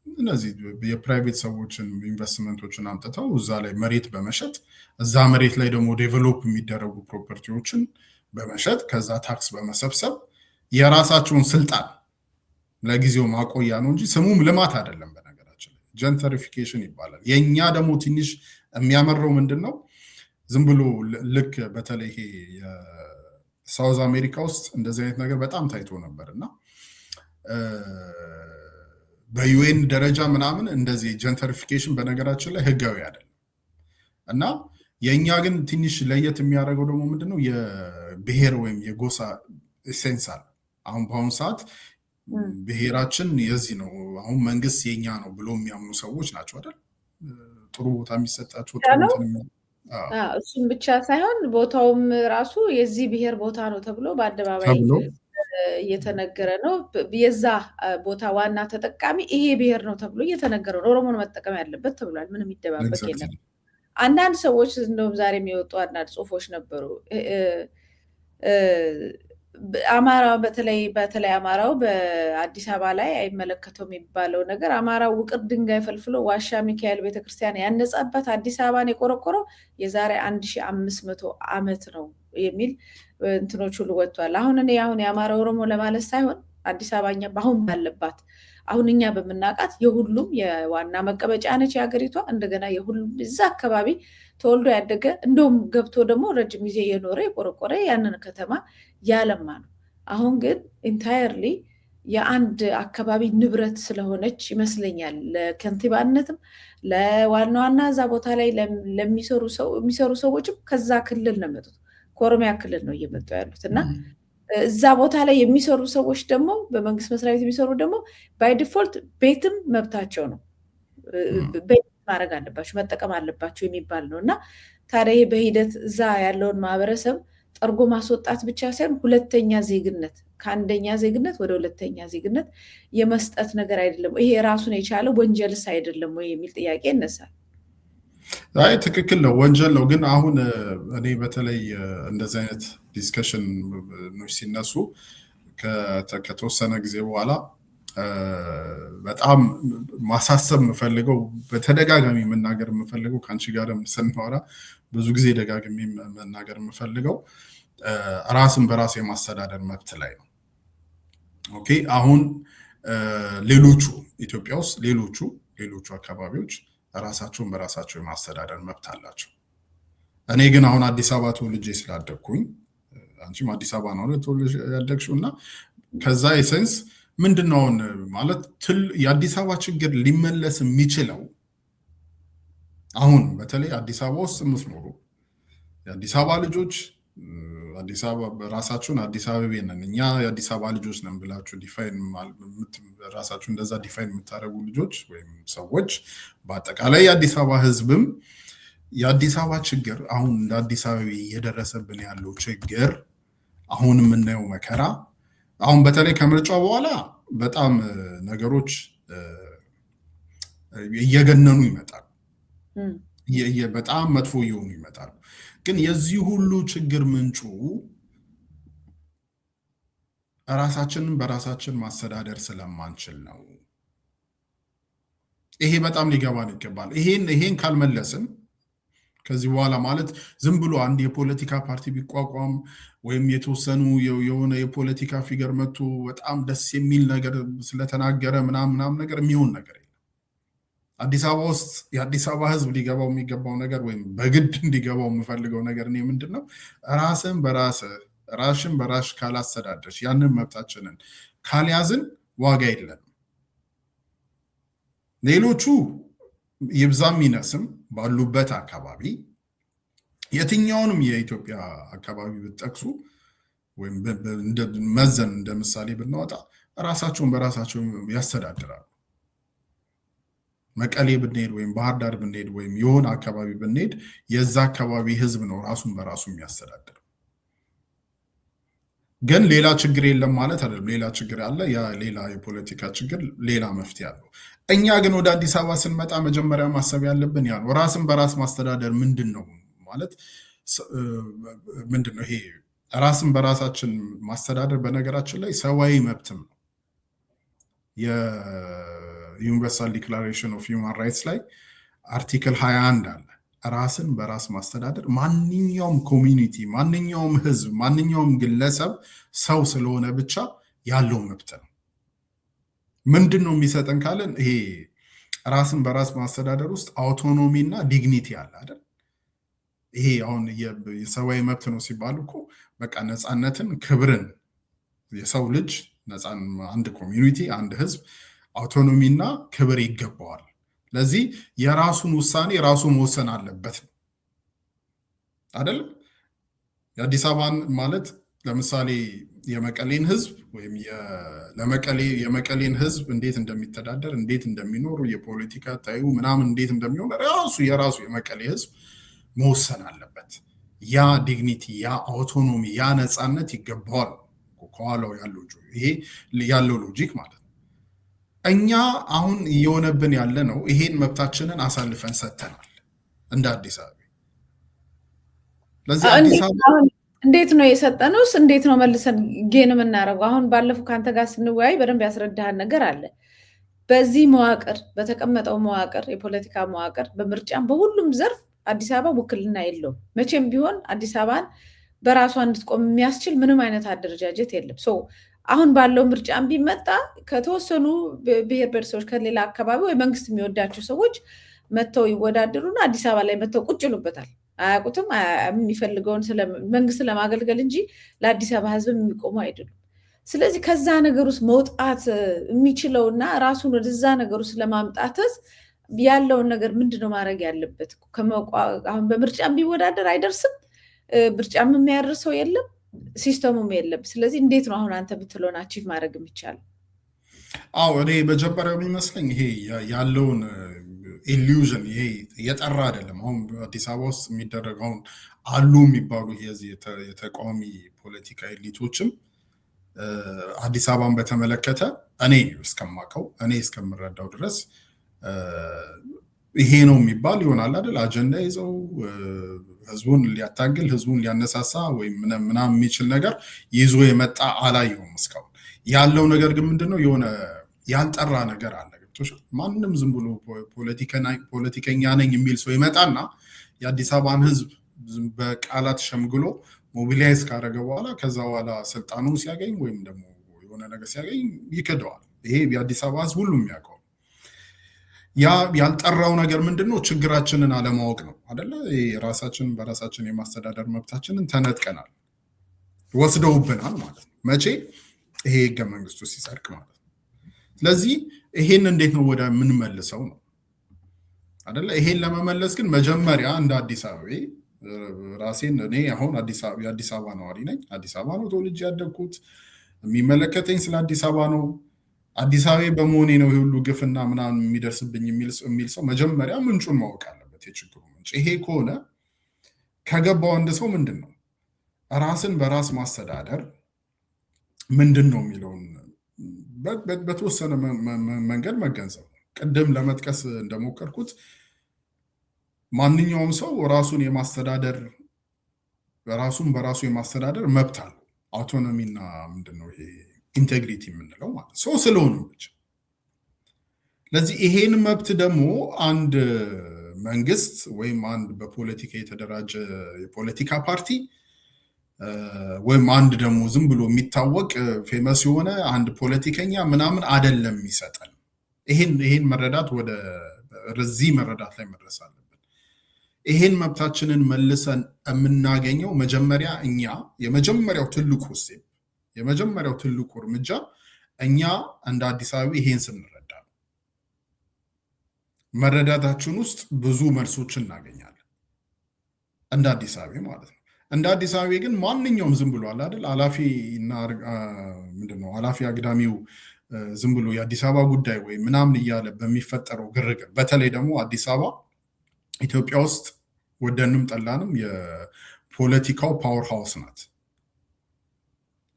S2: እነዚህ የፕራይቬት ሰዎችን ኢንቨስትመንቶችን አምጥተው እዛ ላይ መሬት በመሸጥ እዛ መሬት ላይ ደግሞ ዴቨሎፕ የሚደረጉ ፕሮፐርቲዎችን በመሸጥ ከዛ ታክስ በመሰብሰብ የራሳቸውን ስልጣን ለጊዜው ማቆያ ነው እንጂ ስሙም ልማት አይደለም። በነገራችን ላይ ጀንተሪፊኬሽን ይባላል። የኛ ደግሞ ትንሽ የሚያመረው ምንድነው? ዝም ብሎ ልክ በተለይ ይሄ የሳውዝ አሜሪካ ውስጥ እንደዚህ አይነት ነገር በጣም ታይቶ ነበርና በዩኤን ደረጃ ምናምን እንደዚህ ጀንተሪፊኬሽን በነገራችን ላይ ህጋዊ አይደለም። እና የኛ ግን ትንሽ ለየት የሚያደርገው ደግሞ ምንድነው? የብሔር ወይም የጎሳ ሴንስ አለ። አሁን በአሁኑ ሰዓት ብሔራችን የዚህ ነው፣ አሁን መንግስት የኛ ነው ብሎ የሚያምኑ ሰዎች ናቸው አይደል? ጥሩ ቦታ የሚሰጣቸው
S1: እሱም ብቻ ሳይሆን ቦታውም ራሱ የዚህ ብሔር ቦታ ነው ተብሎ በአደባባይ እየተነገረ ነው። የዛ ቦታ ዋና ተጠቃሚ ይሄ ብሔር ነው ተብሎ እየተነገረ ነው። ኦሮሞን መጠቀም ያለበት ተብሏል። ምንም ይደባበቅ የለም። አንዳንድ ሰዎች እንደውም ዛሬ የሚወጡ አንዳንድ ጽሁፎች ነበሩ። አማራው በተለይ አማራው በአዲስ አበባ ላይ አይመለከተው የሚባለው ነገር አማራው ውቅር ድንጋይ ፈልፍሎ ዋሻ ሚካኤል ቤተክርስቲያን ያነጻበት አዲስ አበባን የቆረቆረው የዛሬ 1500 ዓመት ነው የሚል እንትኖች ሁሉ ወጥቷል። አሁን የአማራ ኦሮሞ ለማለት ሳይሆን አዲስ አበባኛ በአሁን ባለባት አሁን እኛ በምናውቃት የሁሉም የዋና መቀመጫ ነች የሀገሪቷ። እንደገና የሁሉም እዛ አካባቢ ተወልዶ ያደገ እንደውም ገብቶ ደግሞ ረጅም ጊዜ የኖረ የቆረቆረ ያንን ከተማ ያለማ ነው። አሁን ግን ኢንታየርሊ የአንድ አካባቢ ንብረት ስለሆነች ይመስለኛል ለከንቲባነትም ለዋና ዋና እዛ ቦታ ላይ የሚሰሩ ሰዎችም ከዛ ክልል ነው የመጡት፣ ከኦሮሚያ ክልል ነው እየመጡ ያሉት እና እዛ ቦታ ላይ የሚሰሩ ሰዎች ደግሞ በመንግስት መስሪያ ቤት የሚሰሩ ደግሞ ባይ ዲፎልት ቤትም መብታቸው ነው፣ ቤት ማድረግ አለባቸው መጠቀም አለባቸው የሚባል ነው። እና ታዲያ ይሄ በሂደት እዛ ያለውን ማህበረሰብ ጠርጎ ማስወጣት ብቻ ሳይሆን ሁለተኛ ዜግነት ከአንደኛ ዜግነት ወደ ሁለተኛ ዜግነት የመስጠት ነገር አይደለም። ይሄ ራሱን የቻለ ወንጀልስ አይደለም ወይ የሚል ጥያቄ ይነሳል።
S2: አይ ትክክል ነው፣ ወንጀል ነው። ግን አሁን እኔ በተለይ እንደዚህ አይነት ዲስከሽኖች ሲነሱ ከተወሰነ ጊዜ በኋላ በጣም ማሳሰብ የምፈልገው በተደጋጋሚ መናገር የምፈልገው ከአንቺ ጋር ስናወራ ብዙ ጊዜ ደጋግሜ መናገር የምፈልገው ራስን በራስ የማስተዳደር መብት ላይ ነው። ኦኬ አሁን ሌሎቹ ኢትዮጵያ ውስጥ ሌሎቹ አካባቢዎች ራሳቸውን በራሳቸው የማስተዳደር መብት አላቸው። እኔ ግን አሁን አዲስ አበባ ተወልጄ ስላደግኩኝ አንቺም አዲስ አበባ ነው ተወልጄ ያደግሽው እና ከዛ ኤሰንስ ምንድነው ማለት የአዲስ አበባ ችግር ሊመለስ የሚችለው አሁን በተለይ አዲስ አበባ ውስጥ የምትኖሩ የአዲስ አበባ ልጆች አዲስ አበባ በራሳችሁን አዲስ አበባ ነን እኛ የአዲስ አበባ ልጆች ነን ብላችሁ ራሳችሁ እንደዛ ዲፋይን የምታደርጉ ልጆች ወይም ሰዎች በአጠቃላይ የአዲስ አበባ ሕዝብም የአዲስ አበባ ችግር አሁን እንደ አዲስ አበባ እየደረሰብን ያለው ችግር አሁን የምናየው መከራ አሁን በተለይ ከምርጫው በኋላ በጣም ነገሮች እየገነኑ ይመጣሉ። በጣም መጥፎ እየሆኑ ይመጣሉ። ግን የዚህ ሁሉ ችግር ምንጩ ራሳችንን በራሳችን ማስተዳደር ስለማንችል ነው። ይሄ በጣም ሊገባን ይገባል። ይሄን ካልመለስን ከዚህ በኋላ ማለት ዝም ብሎ አንድ የፖለቲካ ፓርቲ ቢቋቋም ወይም የተወሰኑ የሆነ የፖለቲካ ፊገር መጥቶ በጣም ደስ የሚል ነገር ስለተናገረ ምናምን ነገር የሚሆን ነገር የለም። አዲስ አበባ ውስጥ የአዲስ አበባ ሕዝብ ሊገባው የሚገባው ነገር ወይም በግድ እንዲገባው የምፈልገው ነገር እኔ ምንድን ነው ራስን በራስሽ ካላስተዳደርሽ ያንን መብታችንን ካልያዝን ዋጋ የለንም። ሌሎቹ ይብዛም ይነስም ባሉበት አካባቢ የትኛውንም የኢትዮጵያ አካባቢ ብትጠቅሱ ወይም መዘን እንደ ምሳሌ ብናወጣ ራሳቸውን በራሳቸው ያስተዳድራሉ። መቀሌ ብንሄድ ወይም ባህር ዳር ብንሄድ ወይም የሆነ አካባቢ ብንሄድ የዛ አካባቢ ህዝብ ነው ራሱን በራሱ የሚያስተዳድር። ግን ሌላ ችግር የለም ማለት አይደለም። ሌላ ችግር አለ። ያ ሌላ የፖለቲካ ችግር፣ ሌላ መፍትሄ አለው። እኛ ግን ወደ አዲስ አበባ ስንመጣ መጀመሪያ ማሰብ ያለብን ያ ነው። ራስን በራስ ማስተዳደር ምንድን ነው ማለት ምንድን ነው? ይሄ ራስን በራሳችን ማስተዳደር በነገራችን ላይ ሰዋዊ መብትም ነው። የዩኒቨርሳል ዲክላሬሽን ኦፍ ሂውማን ራይትስ ላይ አርቲክል 21 አለ። ራስን በራስ ማስተዳደር ማንኛውም ኮሚኒቲ፣ ማንኛውም ህዝብ፣ ማንኛውም ግለሰብ ሰው ስለሆነ ብቻ ያለው መብት ነው። ምንድን ነው የሚሰጠን ካለን ይሄ ራስን በራስ ማስተዳደር ውስጥ አውቶኖሚ እና ዲግኒቲ አለ አይደል? ይሄ አሁን የሰብአዊ መብት ነው ሲባል እኮ በቃ ነፃነትን፣ ክብርን የሰው ልጅ አንድ ኮሚኒቲ፣ አንድ ህዝብ አውቶኖሚ እና ክብር ይገባዋል። ለዚህ የራሱን ውሳኔ ራሱ መወሰን አለበት አይደለም። የአዲስ አበባን ማለት ለምሳሌ የመቀሌን ህዝብ ወይም የመቀሌን ህዝብ እንዴት እንደሚተዳደር እንዴት እንደሚኖሩ የፖለቲካ ታዩ ምናምን እንዴት እንደሚሆን የራሱ የመቀሌ ህዝብ መወሰን አለበት። ያ ዲግኒቲ፣ ያ አውቶኖሚ፣ ያ ነፃነት ይገባዋል። ከኋላው ያለው ሎጂክ ማለት ነው። እኛ አሁን እየሆነብን ያለ ነው ይሄን መብታችንን አሳልፈን ሰጥተናል እንደ አዲስ አበባ። ለዚህ አዲስ አበባ
S1: እንዴት ነው የሰጠነውስ? እንዴት ነው መልሰን ጌን የምናደርገው? አሁን ባለፈው ከአንተ ጋር ስንወያይ በደንብ ያስረዳህን ነገር አለ። በዚህ መዋቅር በተቀመጠው መዋቅር የፖለቲካ መዋቅር በምርጫም በሁሉም ዘርፍ አዲስ አበባ ውክልና የለውም። መቼም ቢሆን አዲስ አበባን በራሷ እንድትቆም የሚያስችል ምንም አይነት አደረጃጀት የለም። አሁን ባለው ምርጫ ቢመጣ ከተወሰኑ ብሔር ብሔረሰቦች ከሌላ አካባቢ ወይ መንግስት የሚወዳቸው ሰዎች መጥተው ይወዳደሩና አዲስ አበባ ላይ መጥተው ቁጭ ይሉበታል። አያውቁትም። የሚፈልገውን መንግስት ለማገልገል እንጂ ለአዲስ አበባ ህዝብ የሚቆሙ አይደሉም። ስለዚህ ከዛ ነገር ውስጥ መውጣት የሚችለውና ራሱን ወደዛ ነገር ውስጥ ለማምጣትስ ያለውን ነገር ምንድነው ማድረግ ያለበት? አሁን በምርጫም ቢወዳደር አይደርስም። ምርጫም የሚያደርሰው የለም፣ ሲስተሙም የለም። ስለዚህ እንዴት ነው አሁን አንተ ብትለውን አቺቭ ማድረግ የሚቻለው?
S2: አዎ እኔ በጀበሪያው የሚመስለኝ ይሄ ያለውን ኢሉዥን ይሄ የጠራ አይደለም። አሁን አዲስ አበባ ውስጥ የሚደረገውን አሉ የሚባሉ የተቃዋሚ ፖለቲካ ኤሊቶችም አዲስ አበባን በተመለከተ እኔ እስከማውቀው እኔ እስከምረዳው ድረስ ይሄ ነው የሚባል ይሆናል አይደል? አጀንዳ ይዘው ህዝቡን ሊያታግል ህዝቡን ሊያነሳሳ ወይም ምናምን የሚችል ነገር ይዞ የመጣ አላየሁም እስካሁን። ያለው ነገር ግን ምንድነው የሆነ ያልጠራ ነገር አለ። ማንም ዝም ብሎ ፖለቲከኛ ነኝ የሚል ሰው ይመጣና የአዲስ አበባን ህዝብ በቃላት ሸምግሎ ሞቢላይዝ ካደረገ በኋላ ከዛ በኋላ ስልጣኑ ሲያገኝ ወይም ደግሞ የሆነ ነገር ሲያገኝ ይክደዋል። ይሄ የአዲስ አበባ ህዝብ ሁሉ የሚያውቀው። ያ ያልጠራው ነገር ምንድነው? ችግራችንን አለማወቅ ነው አይደለ? ራሳችንን በራሳችን የማስተዳደር መብታችንን ተነጥቀናል፣ ወስደውብናል ማለት ነው። መቼ? ይሄ ህገ መንግስቱ ሲጸድቅ ማለት ነው። ስለዚህ ይሄን እንዴት ነው ወደ የምንመልሰው ነው አይደለ? ይሄን ለመመለስ ግን መጀመሪያ እንደ አዲስ አበባ ራሴን እኔ አሁን የአዲስ አበባ ነዋሪ ነኝ። አዲስ አበባ ነው ተወልጄ ያደግኩት። የሚመለከተኝ ስለ አዲስ አበባ ነው። አዲስ አበባ በመሆኔ ነው ሁሉ ግፍና ምናምን የሚደርስብኝ የሚል ሰው መጀመሪያ ምንጩን ማወቅ አለበት፣ የችግሩ ምንጭ ምንጭ። ይሄ ከሆነ ከገባው አንድ ሰው ምንድን ነው ራስን በራስ ማስተዳደር ምንድን ነው የሚለውን በተወሰነ መንገድ መገንዘብ ነው። ቅድም ለመጥቀስ እንደሞከርኩት ማንኛውም ሰው ራሱን የማስተዳደር ራሱን በራሱ የማስተዳደር መብት አለው። አውቶኖሚና ምንድነው ይሄ ኢንቴግሪቲ የምንለው ማለት ሰው ስለሆነ ብቻ። ለዚህ ይሄን መብት ደግሞ አንድ መንግስት ወይም አንድ በፖለቲካ የተደራጀ የፖለቲካ ፓርቲ ወይም አንድ ደግሞ ዝም ብሎ የሚታወቅ ፌመስ የሆነ አንድ ፖለቲከኛ ምናምን አይደለም የሚሰጠን። ይሄን መረዳት ወደዚህ መረዳት ላይ መድረስ አለብን። ይሄን መብታችንን መልሰን የምናገኘው መጀመሪያ እኛ የመጀመሪያው ትልቁ እርምጃ እኛ እንደ አዲስ አበባ ይሄን ስንረዳ ነው። መረዳታችን ውስጥ ብዙ መልሶችን እናገኛለን እንደ አዲስ አበባ ማለት ነው። እንደ አዲስ አበባ ግን ማንኛውም ዝም ብሎ አይደል ኃላፊ አግዳሚው ዝም ብሎ የአዲስ አበባ ጉዳይ ወይ ምናምን እያለ በሚፈጠረው ግርግር፣ በተለይ ደግሞ አዲስ አበባ ኢትዮጵያ ውስጥ ወደንም ጠላንም የፖለቲካው ፓወር ሃውስ ናት።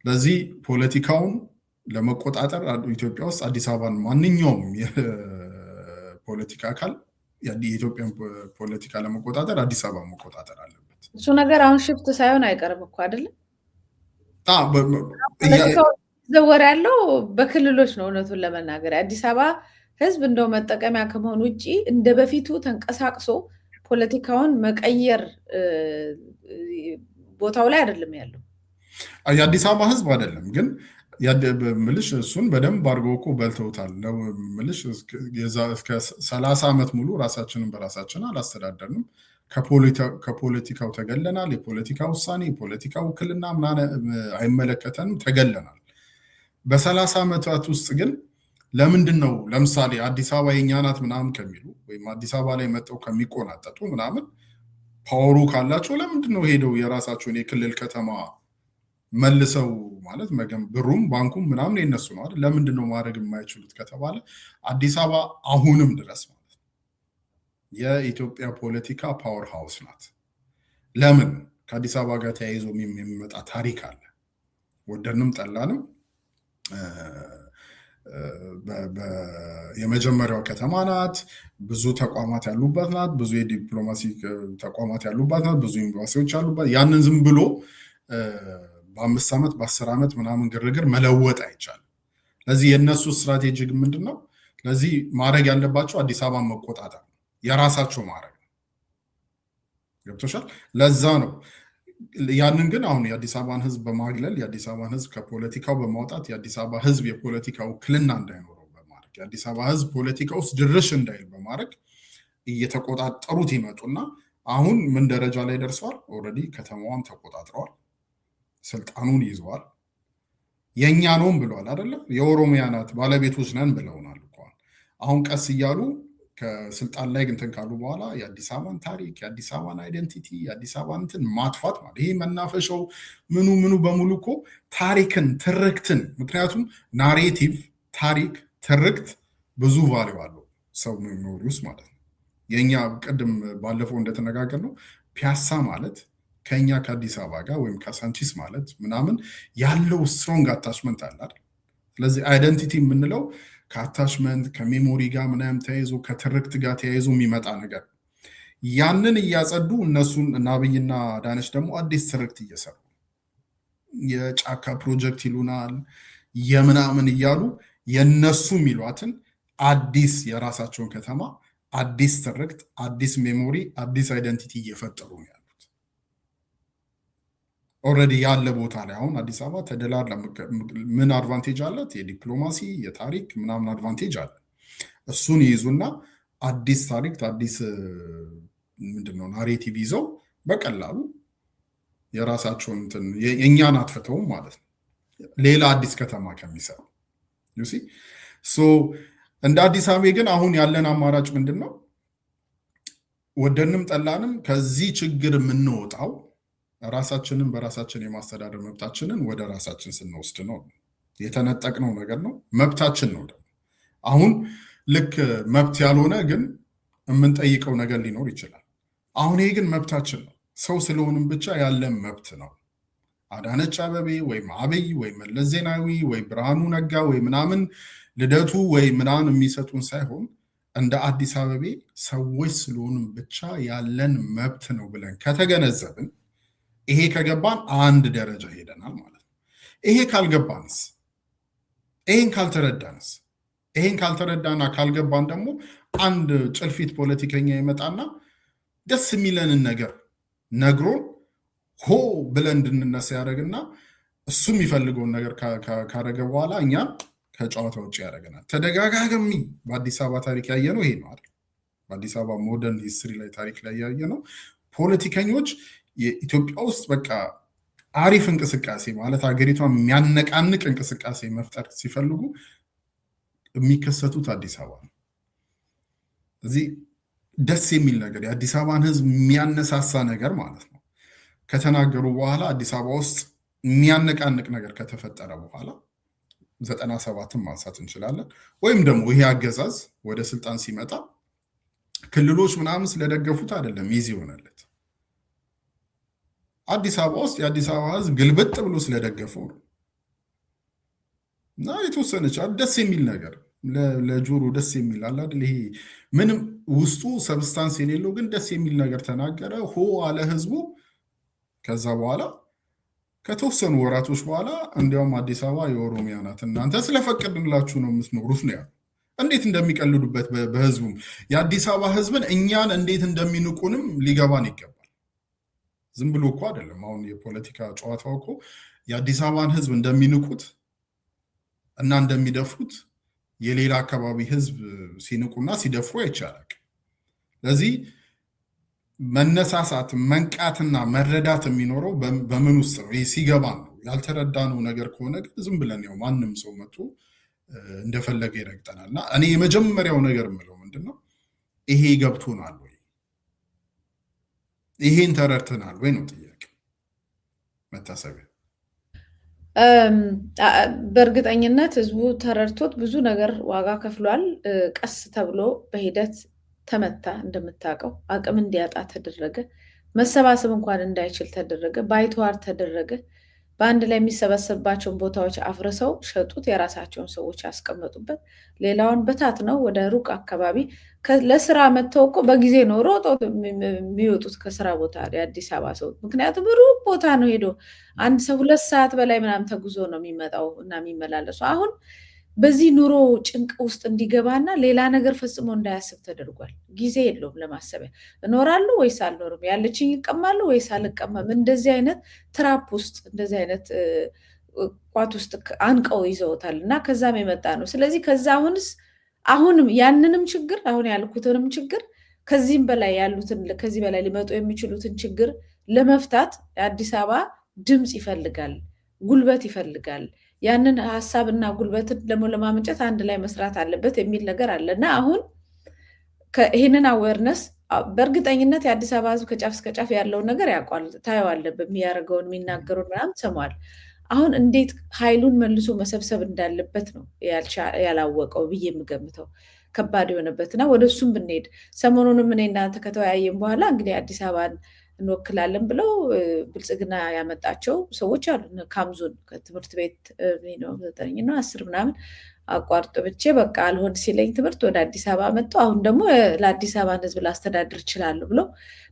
S2: ለዚህ ፖለቲካውን ለመቆጣጠር ኢትዮጵያ ውስጥ አዲስ አበባን ማንኛውም የፖለቲካ አካል የኢትዮጵያን ፖለቲካ ለመቆጣጠር አዲስ አበባ መቆጣጠር አለበት።
S1: እሱ ነገር አሁን ሽፍት ሳይሆን አይቀርም እኮ አይደለም። ዘወር ያለው በክልሎች ነው። እውነቱን ለመናገር የአዲስ አበባ ህዝብ እንደው መጠቀሚያ ከመሆን ውጭ እንደ በፊቱ ተንቀሳቅሶ ፖለቲካውን መቀየር ቦታው ላይ አይደለም ያለው።
S2: የአዲስ አበባ ህዝብ አይደለም ግን ምልሽ እሱን በደንብ አድርገው እኮ በልተውታል። ምልሽ እስከ 30 ዓመት ሙሉ ራሳችንን በራሳችን አላስተዳደርንም። ከፖለቲካው ተገለናል። የፖለቲካ ውሳኔ፣ የፖለቲካ ውክልና ምናምን አይመለከተንም፣ ተገለናል። በ30 ዓመታት ውስጥ ግን ለምንድን ነው ለምሳሌ አዲስ አበባ የኛ ናት ምናምን ከሚሉ ወይም አዲስ አበባ ላይ መጠው ከሚቆናጠጡ ምናምን ፓወሩ ካላቸው ለምንድን ነው ሄደው የራሳቸውን የክልል ከተማ መልሰው ማለት ብሩም ባንኩም ምናምን የነሱ ነው አይደል? ለምንድን ነው ማድረግ የማይችሉት ከተባለ አዲስ አበባ አሁንም ድረስ ማለት ነው የኢትዮጵያ ፖለቲካ ፓወር ሃውስ ናት። ለምን? ከአዲስ አበባ ጋር ተያይዞ የሚመጣ ታሪክ አለ። ወደንም ጠላንም የመጀመሪያው ከተማ ናት። ብዙ ተቋማት ያሉባት ናት። ብዙ የዲፕሎማሲ ተቋማት ያሉባት ናት። ብዙ ኤምባሲዎች ያሉባት። ያንን ዝም ብሎ በ5 ዓመት በ10 ዓመት ምናምን ግርግር መለወጥ አይቻልም። ለዚህ የእነሱ ስትራቴጂክ ምንድን ነው? ለዚህ ማድረግ ያለባቸው አዲስ አበባን መቆጣጠር የራሳቸው ማድረግ ነው። ገብቶሻል? ለዛ ነው ያንን ግን አሁን የአዲስ አበባን ህዝብ በማግለል የአዲስ አበባን ህዝብ ከፖለቲካው በማውጣት የአዲስ አበባ ህዝብ የፖለቲካ ውክልና እንዳይኖረው በማድረግ የአዲስ አበባ ህዝብ ፖለቲካ ውስጥ ድርሽ እንዳይል በማድረግ እየተቆጣጠሩት ይመጡና አሁን ምን ደረጃ ላይ ደርሰዋል? ኦልሬዲ ከተማዋን ተቆጣጥረዋል፣ ስልጣኑን ይዘዋል። የኛ ነውም ብለዋል አይደለ? የኦሮሚያ ናት ባለቤቶች ነን ብለውናል እኮ። አሁን ቀስ እያሉ ከስልጣን ላይ እንትን ካሉ በኋላ የአዲስ አበባን ታሪክ የአዲስ አበባን አይደንቲቲ የአዲስ አበባን እንትን ማጥፋት ማለት ይሄ መናፈሻው ምኑ በሙሉ እኮ ታሪክን ትርክትን፣ ምክንያቱም ናሬቲቭ ታሪክ ትርክት ብዙ ቫሊው አለው ሰው ሜሞሪ ውስጥ ማለት ነው። የኛ ቅድም ባለፈው እንደተነጋገር ነው ፒያሳ ማለት ከኛ ከአዲስ አበባ ጋር ወይም ከሳንቺስ ማለት ምናምን ያለው ስትሮንግ አታችመንት አለ አይደል? ስለዚህ አይደንቲቲ የምንለው ከአታችመንት ከሜሞሪ ጋር ምናምን ተያይዞ ከትርክት ጋር ተያይዞ የሚመጣ ነገር ያንን እያጸዱ እነሱን እና አብይና አዳነች ደግሞ አዲስ ትርክት እየሰሩ የጫካ ፕሮጀክት ይሉናል የምናምን እያሉ የነሱ የሚሏትን አዲስ የራሳቸውን ከተማ አዲስ ትርክት አዲስ ሜሞሪ አዲስ አይደንቲቲ እየፈጠሩ ነው ያሉት። ኦልሬዲ ያለ ቦታ ላይ አሁን አዲስ አበባ ተደላላ ምን አድቫንቴጅ አላት? የዲፕሎማሲ የታሪክ ምናምን አድቫንቴጅ አለ። እሱን ይይዙና አዲስ ታሪክ አዲስ ምንድነው ናሬቲቭ ይዘው በቀላሉ የራሳቸውን እንትን የእኛን አጥፍተውም ማለት ነው ሌላ አዲስ ከተማ ከሚሰሩ ዩሲ ሶ እንደ አዲስ አበባ ግን አሁን ያለን አማራጭ ምንድን ነው? ወደንም ጠላንም ከዚህ ችግር የምንወጣው ራሳችንን በራሳችን የማስተዳደር መብታችንን ወደ ራሳችን ስንወስድ ነው። የተነጠቅነው ነገር ነው፣ መብታችን ነው። አሁን ልክ መብት ያልሆነ ግን የምንጠይቀው ነገር ሊኖር ይችላል። አሁን ይሄ ግን መብታችን ነው። ሰው ስለሆንም ብቻ ያለን መብት ነው። አዳነች አበቤ ወይም አብይ ወይ መለስ ዜናዊ ወይ ብርሃኑ ነጋ ወይ ምናምን ልደቱ ወይ ምናምን የሚሰጡን ሳይሆን እንደ አዲስ አበቤ ሰዎች ስለሆንም ብቻ ያለን መብት ነው ብለን ከተገነዘብን ይሄ ከገባን አንድ ደረጃ ሄደናል ማለት ነው። ይሄ ካልገባንስ፣ ይሄን ካልተረዳንስ፣ ይሄን ካልተረዳና ካልገባን ደግሞ አንድ ጭልፊት ፖለቲከኛ ይመጣና ደስ የሚለንን ነገር ነግሮን ሆ ብለን እንድንነሳ ያደረግና እሱ የሚፈልገውን ነገር ካረገ በኋላ እኛም ከጨዋታ ውጭ ያደረገናል። ተደጋጋሚ በአዲስ አበባ ታሪክ ያየነው ይሄ ነው አይደል? በአዲስ አበባ ሞደርን ሂስትሪ ላይ ታሪክ ላይ ያየነው ፖለቲከኞች የኢትዮጵያ ውስጥ በቃ አሪፍ እንቅስቃሴ ማለት ሀገሪቷን የሚያነቃንቅ እንቅስቃሴ መፍጠር ሲፈልጉ የሚከሰቱት አዲስ አበባ ነው። እዚህ ደስ የሚል ነገር የአዲስ አበባን ሕዝብ የሚያነሳሳ ነገር ማለት ነው ከተናገሩ በኋላ አዲስ አበባ ውስጥ የሚያነቃንቅ ነገር ከተፈጠረ በኋላ 97ን ማንሳት እንችላለን። ወይም ደግሞ ይሄ አገዛዝ ወደ ስልጣን ሲመጣ ክልሎች ምናምን ስለደገፉት አይደለም ይዚ ሆነለት። አዲስ አበባ ውስጥ የአዲስ አበባ ሕዝብ ግልብጥ ብሎ ስለደገፈው ነው። እና የተወሰነች ደስ የሚል ነገር ለጆሮ ደስ የሚል አለ አይደል? ይሄ ምንም ውስጡ ሰብስታንስ የሌለው ግን ደስ የሚል ነገር ተናገረ፣ ሆ አለ ህዝቡ። ከዛ በኋላ ከተወሰኑ ወራቶች በኋላ እንዲያውም አዲስ አበባ የኦሮሚያ ናት እናንተ ስለፈቀድንላችሁ ነው የምትኖሩት ነው ያሉ። እንዴት እንደሚቀልዱበት በህዝቡም የአዲስ አበባ ህዝብን እኛን እንዴት እንደሚንቁንም ሊገባን ይገባል። ዝም ብሎ እኮ አይደለም። አሁን የፖለቲካ ጨዋታው እኮ የአዲስ አበባን ህዝብ እንደሚንቁት እና እንደሚደፍሩት የሌላ አካባቢ ህዝብ ሲንቁና ሲደፍሩ አይቻላል። ለዚህ መነሳሳት መንቃትና መረዳት የሚኖረው በምን ውስጥ ነው? ይህ ሲገባን ነው። ያልተረዳነው ነገር ከሆነ ግን ዝም ብለን ያው ማንም ሰው መጥቶ እንደፈለገ ይረግጠናል። እና እኔ የመጀመሪያው ነገር የምለው ምንድነው ይሄ ገብቶናል ወይ? ይሄን ተረድተናል ወይ ነው ጥያቄ መታሰቢያ።
S1: በእርግጠኝነት ህዝቡ ተረድቶት ብዙ ነገር ዋጋ ከፍሏል። ቀስ ተብሎ በሂደት ተመታ። እንደምታውቀው አቅም እንዲያጣ ተደረገ። መሰባሰብ እንኳን እንዳይችል ተደረገ። ባይተዋር ተደረገ። በአንድ ላይ የሚሰበሰብባቸውን ቦታዎች አፍርሰው ሸጡት። የራሳቸውን ሰዎች ያስቀመጡበት፣ ሌላውን በታት ነው ወደ ሩቅ አካባቢ ለስራ መጥተው እኮ በጊዜ ነው ሮጦ የሚወጡት ከስራ ቦታ የአዲስ አበባ ሰው። ምክንያቱም ሩቅ ቦታ ነው ሄዶ አንድ ሰው 2 ሰዓት በላይ ምናምን ተጉዞ ነው የሚመጣው እና የሚመላለሱ። አሁን በዚህ ኑሮ ጭንቅ ውስጥ እንዲገባና ሌላ ነገር ፈጽሞ እንዳያስብ ተደርጓል። ጊዜ የለውም ለማሰቢያ። እኖራለሁ ወይስ አልኖርም፣ ያለችኝ ይቀማሉ ወይስ አልቀማም፣ እንደዚህ አይነት ትራፕ ውስጥ እንደዚህ አይነት ቋት ውስጥ አንቀው ይዘውታል። እና ከዛም የመጣ ነው። ስለዚህ ከዛ አሁንም ያንንም ችግር አሁን ያልኩትንም ችግር ከዚህም በላይ ያሉትን ከዚህ በላይ ሊመጡ የሚችሉትን ችግር ለመፍታት የአዲስ አበባ ድምፅ ይፈልጋል፣ ጉልበት ይፈልጋል። ያንን ሀሳብና ጉልበትን ደግሞ ለማመንጨት አንድ ላይ መስራት አለበት የሚል ነገር አለ እና አሁን ይህንን አዌርነስ በእርግጠኝነት የአዲስ አበባ ህዝብ ከጫፍ እስከ ጫፍ ያለውን ነገር ያውቋል። ታየዋለህ፣ በሚያደርገውን የሚናገሩን ምናምን ትሰማዋል። አሁን እንዴት ኃይሉን መልሶ መሰብሰብ እንዳለበት ነው ያላወቀው ብዬ የምገምተው። ከባድ የሆነበትና ወደ እሱም ብንሄድ ሰሞኑንም እኔ እናንተ ከተወያየን በኋላ እንግዲህ አዲስ አበባን እንወክላለን ብለው ብልጽግና ያመጣቸው ሰዎች አሉ። ካምዙን ከትምህርት ቤት 9 ነው 10 ምናምን አቋርጦ ብቻ በቃ አልሆን ሲለኝ ትምህርት ወደ አዲስ አበባ መጥተው አሁን ደግሞ ለአዲስ አበባ ህዝብ ላስተዳድር እችላለሁ ብለው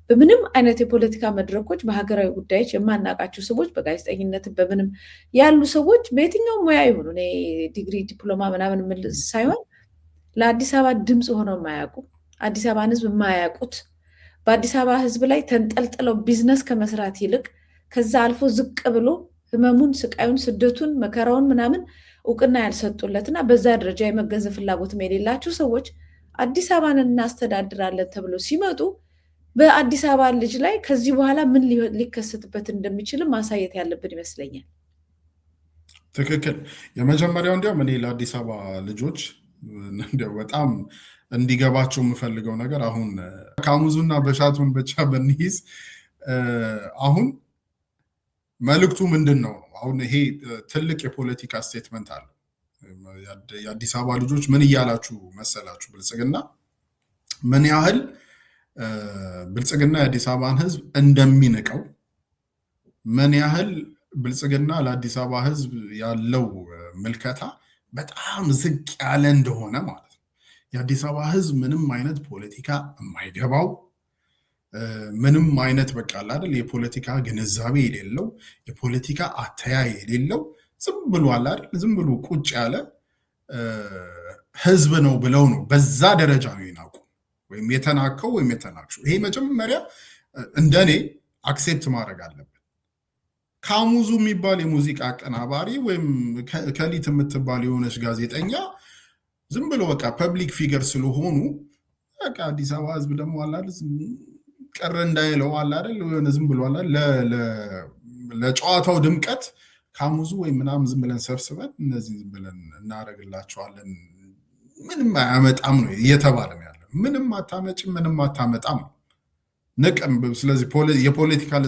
S1: በምንም አይነት የፖለቲካ መድረኮች በሀገራዊ ጉዳዮች የማናውቃቸው ሰዎች በጋዜጠኝነት በምንም ያሉ ሰዎች በየትኛው ሙያ ይሆኑ እኔ ዲግሪ ዲፕሎማ ምናምን ሳይሆን ለአዲስ አበባ ድምፅ ሆነው የማያውቁ አዲስ አበባን ህዝብ የማያውቁት በአዲስ አበባ ህዝብ ላይ ተንጠልጥለው ቢዝነስ ከመስራት ይልቅ ከዛ አልፎ ዝቅ ብሎ ህመሙን፣ ስቃዩን፣ ስደቱን፣ መከራውን ምናምን እውቅና ያልሰጡለትና በዛ ደረጃ የመገንዘብ ፍላጎትም የሌላቸው ሰዎች አዲስ አበባን እናስተዳድራለን ተብሎ ሲመጡ በአዲስ አበባ ልጅ ላይ ከዚህ በኋላ ምን ሊከሰትበት እንደሚችልም ማሳየት ያለብን ይመስለኛል።
S2: ትክክል። የመጀመሪያው እንዲያውም እኔ ለአዲስ አበባ ልጆች እንዲያው በጣም እንዲገባቸው የምፈልገው ነገር አሁን ካሙዙና በሻቱን ብቻ በንይዝ አሁን መልእክቱ ምንድን ነው? አሁን ይሄ ትልቅ የፖለቲካ ስቴትመንት አለ። የአዲስ አበባ ልጆች ምን እያላችሁ መሰላችሁ? ብልጽግና ምን ያህል ብልጽግና የአዲስ አበባን ህዝብ እንደሚንቀው ምን ያህል ብልጽግና ለአዲስ አበባ ህዝብ ያለው ምልከታ በጣም ዝቅ ያለ እንደሆነ ማለት ነው። የአዲስ አበባ ህዝብ ምንም አይነት ፖለቲካ የማይገባው ምንም አይነት በቃ አይደል የፖለቲካ ግንዛቤ የሌለው የፖለቲካ አተያይ የሌለው ዝም ብሎ አይደል ዝም ብሎ ቁጭ ያለ ህዝብ ነው ብለው ነው በዛ ደረጃ ነው ይናቁ ወይም የተናከው ወይም የተናቅሹ። ይሄ መጀመሪያ እንደኔ አክሴፕት ማድረግ አለብን። ካሙዙ የሚባል የሙዚቃ አቀናባሪ ወይም ከሊት የምትባል የሆነች ጋዜጠኛ ዝም ብሎ በቃ ፐብሊክ ፊገር ስለሆኑ በቃ አዲስ አበባ ህዝብ ደግሞ አላል ቀረ እንዳይለው አላል የሆነ ዝም ብሎ አላል ለጨዋታው ድምቀት ካሙዙ ወይም ምናምን ዝም ብለን ሰብስበን እነዚህ ዝም ብለን እናደርግላቸዋለን ምንም አያመጣም ነው እየተባለ ነው ያለው። ምንም አታመጭም ምንም አታመጣም ነው ንቅም። ስለዚህ የፖለቲካል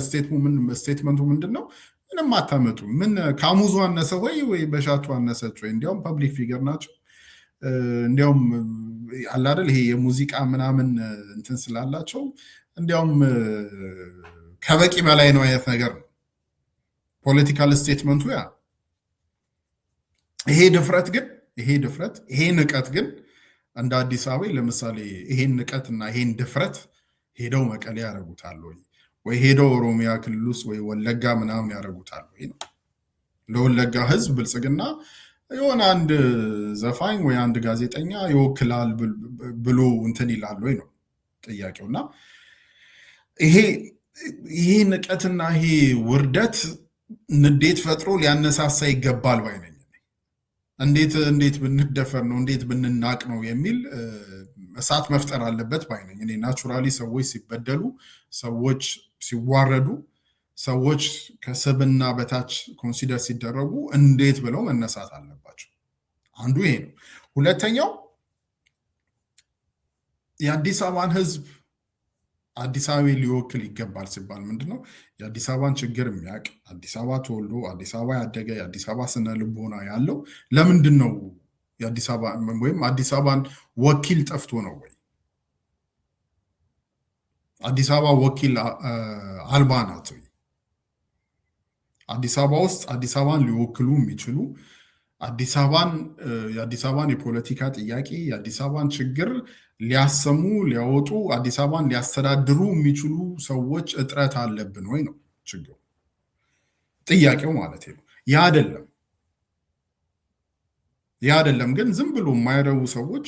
S2: ስቴትመንቱ ምንድን ነው? ምንም አታመጡ። ምን ካሙዙ አነሰ ወይ በሻቱ አነሰች ወይ? እንዲያውም ፐብሊክ ፊገር ናቸው። እንዲያውም አላደል ይሄ የሙዚቃ ምናምን እንትን ስላላቸው እንዲያውም ከበቂ በላይ ነው አይነት ነገር ነው ፖለቲካል ስቴትመንቱ ያ። ይሄ ድፍረት ይሄ ንቀት ግን እንደ አዲስ አበባ ለምሳሌ ይሄን ንቀትና ይሄን ድፍረት ሄደው መቀሌ ያደርጉታል ወይ ሄደው ኦሮሚያ ክልል ውስጥ ወይ ወለጋ ምናምን ያደርጉታል ወይ ነው? ለወለጋ ህዝብ ብልጽግና የሆነ አንድ ዘፋኝ ወይ አንድ ጋዜጠኛ ይወክላል ብሎ እንትን ይላል ወይ ነው ጥያቄውና ይሄ ንቀትና ይሄ ውርደት ንዴት ፈጥሮ ሊያነሳሳ ይገባል ባይ ነኝ። እንዴት ብንደፈር ነው እንዴት ብንናቅ ነው የሚል እሳት መፍጠር አለበት ባይ ነኝ እኔ። ናቹራሊ ሰዎች ሲበደሉ፣ ሰዎች ሲዋረዱ፣ ሰዎች ከስብና በታች ኮንሲደር ሲደረጉ እንዴት ብለው መነሳት አለባቸው። አንዱ ይሄ ነው። ሁለተኛው የአዲስ አበባን ህዝብ አዲስ አበባ ሊወክል ይገባል ሲባል ምንድነው? የአዲስ አበባን ችግር የሚያውቅ አዲስ አበባ ተወልዶ አዲስ አበባ ያደገ የአዲስ አበባ ስነ ልቦና ያለው ለምንድን ነው የአዲስ አበባ ወይም አዲስ አበባን ወኪል ጠፍቶ ነው ወይ? አዲስ አበባ ወኪል አልባ ናት ወይ? አዲስ አበባ ውስጥ አዲስ አበባን ሊወክሉ የሚችሉ የአዲስ አበባን የፖለቲካ ጥያቄ የአዲስ አበባን ችግር ሊያሰሙ ሊያወጡ አዲስ አበባን ሊያስተዳድሩ የሚችሉ ሰዎች እጥረት አለብን ወይ ነው ችግሩ፣ ጥያቄው ማለት ነው። ያ አይደለም ግን ዝም ብሎ የማይረቡ ሰዎች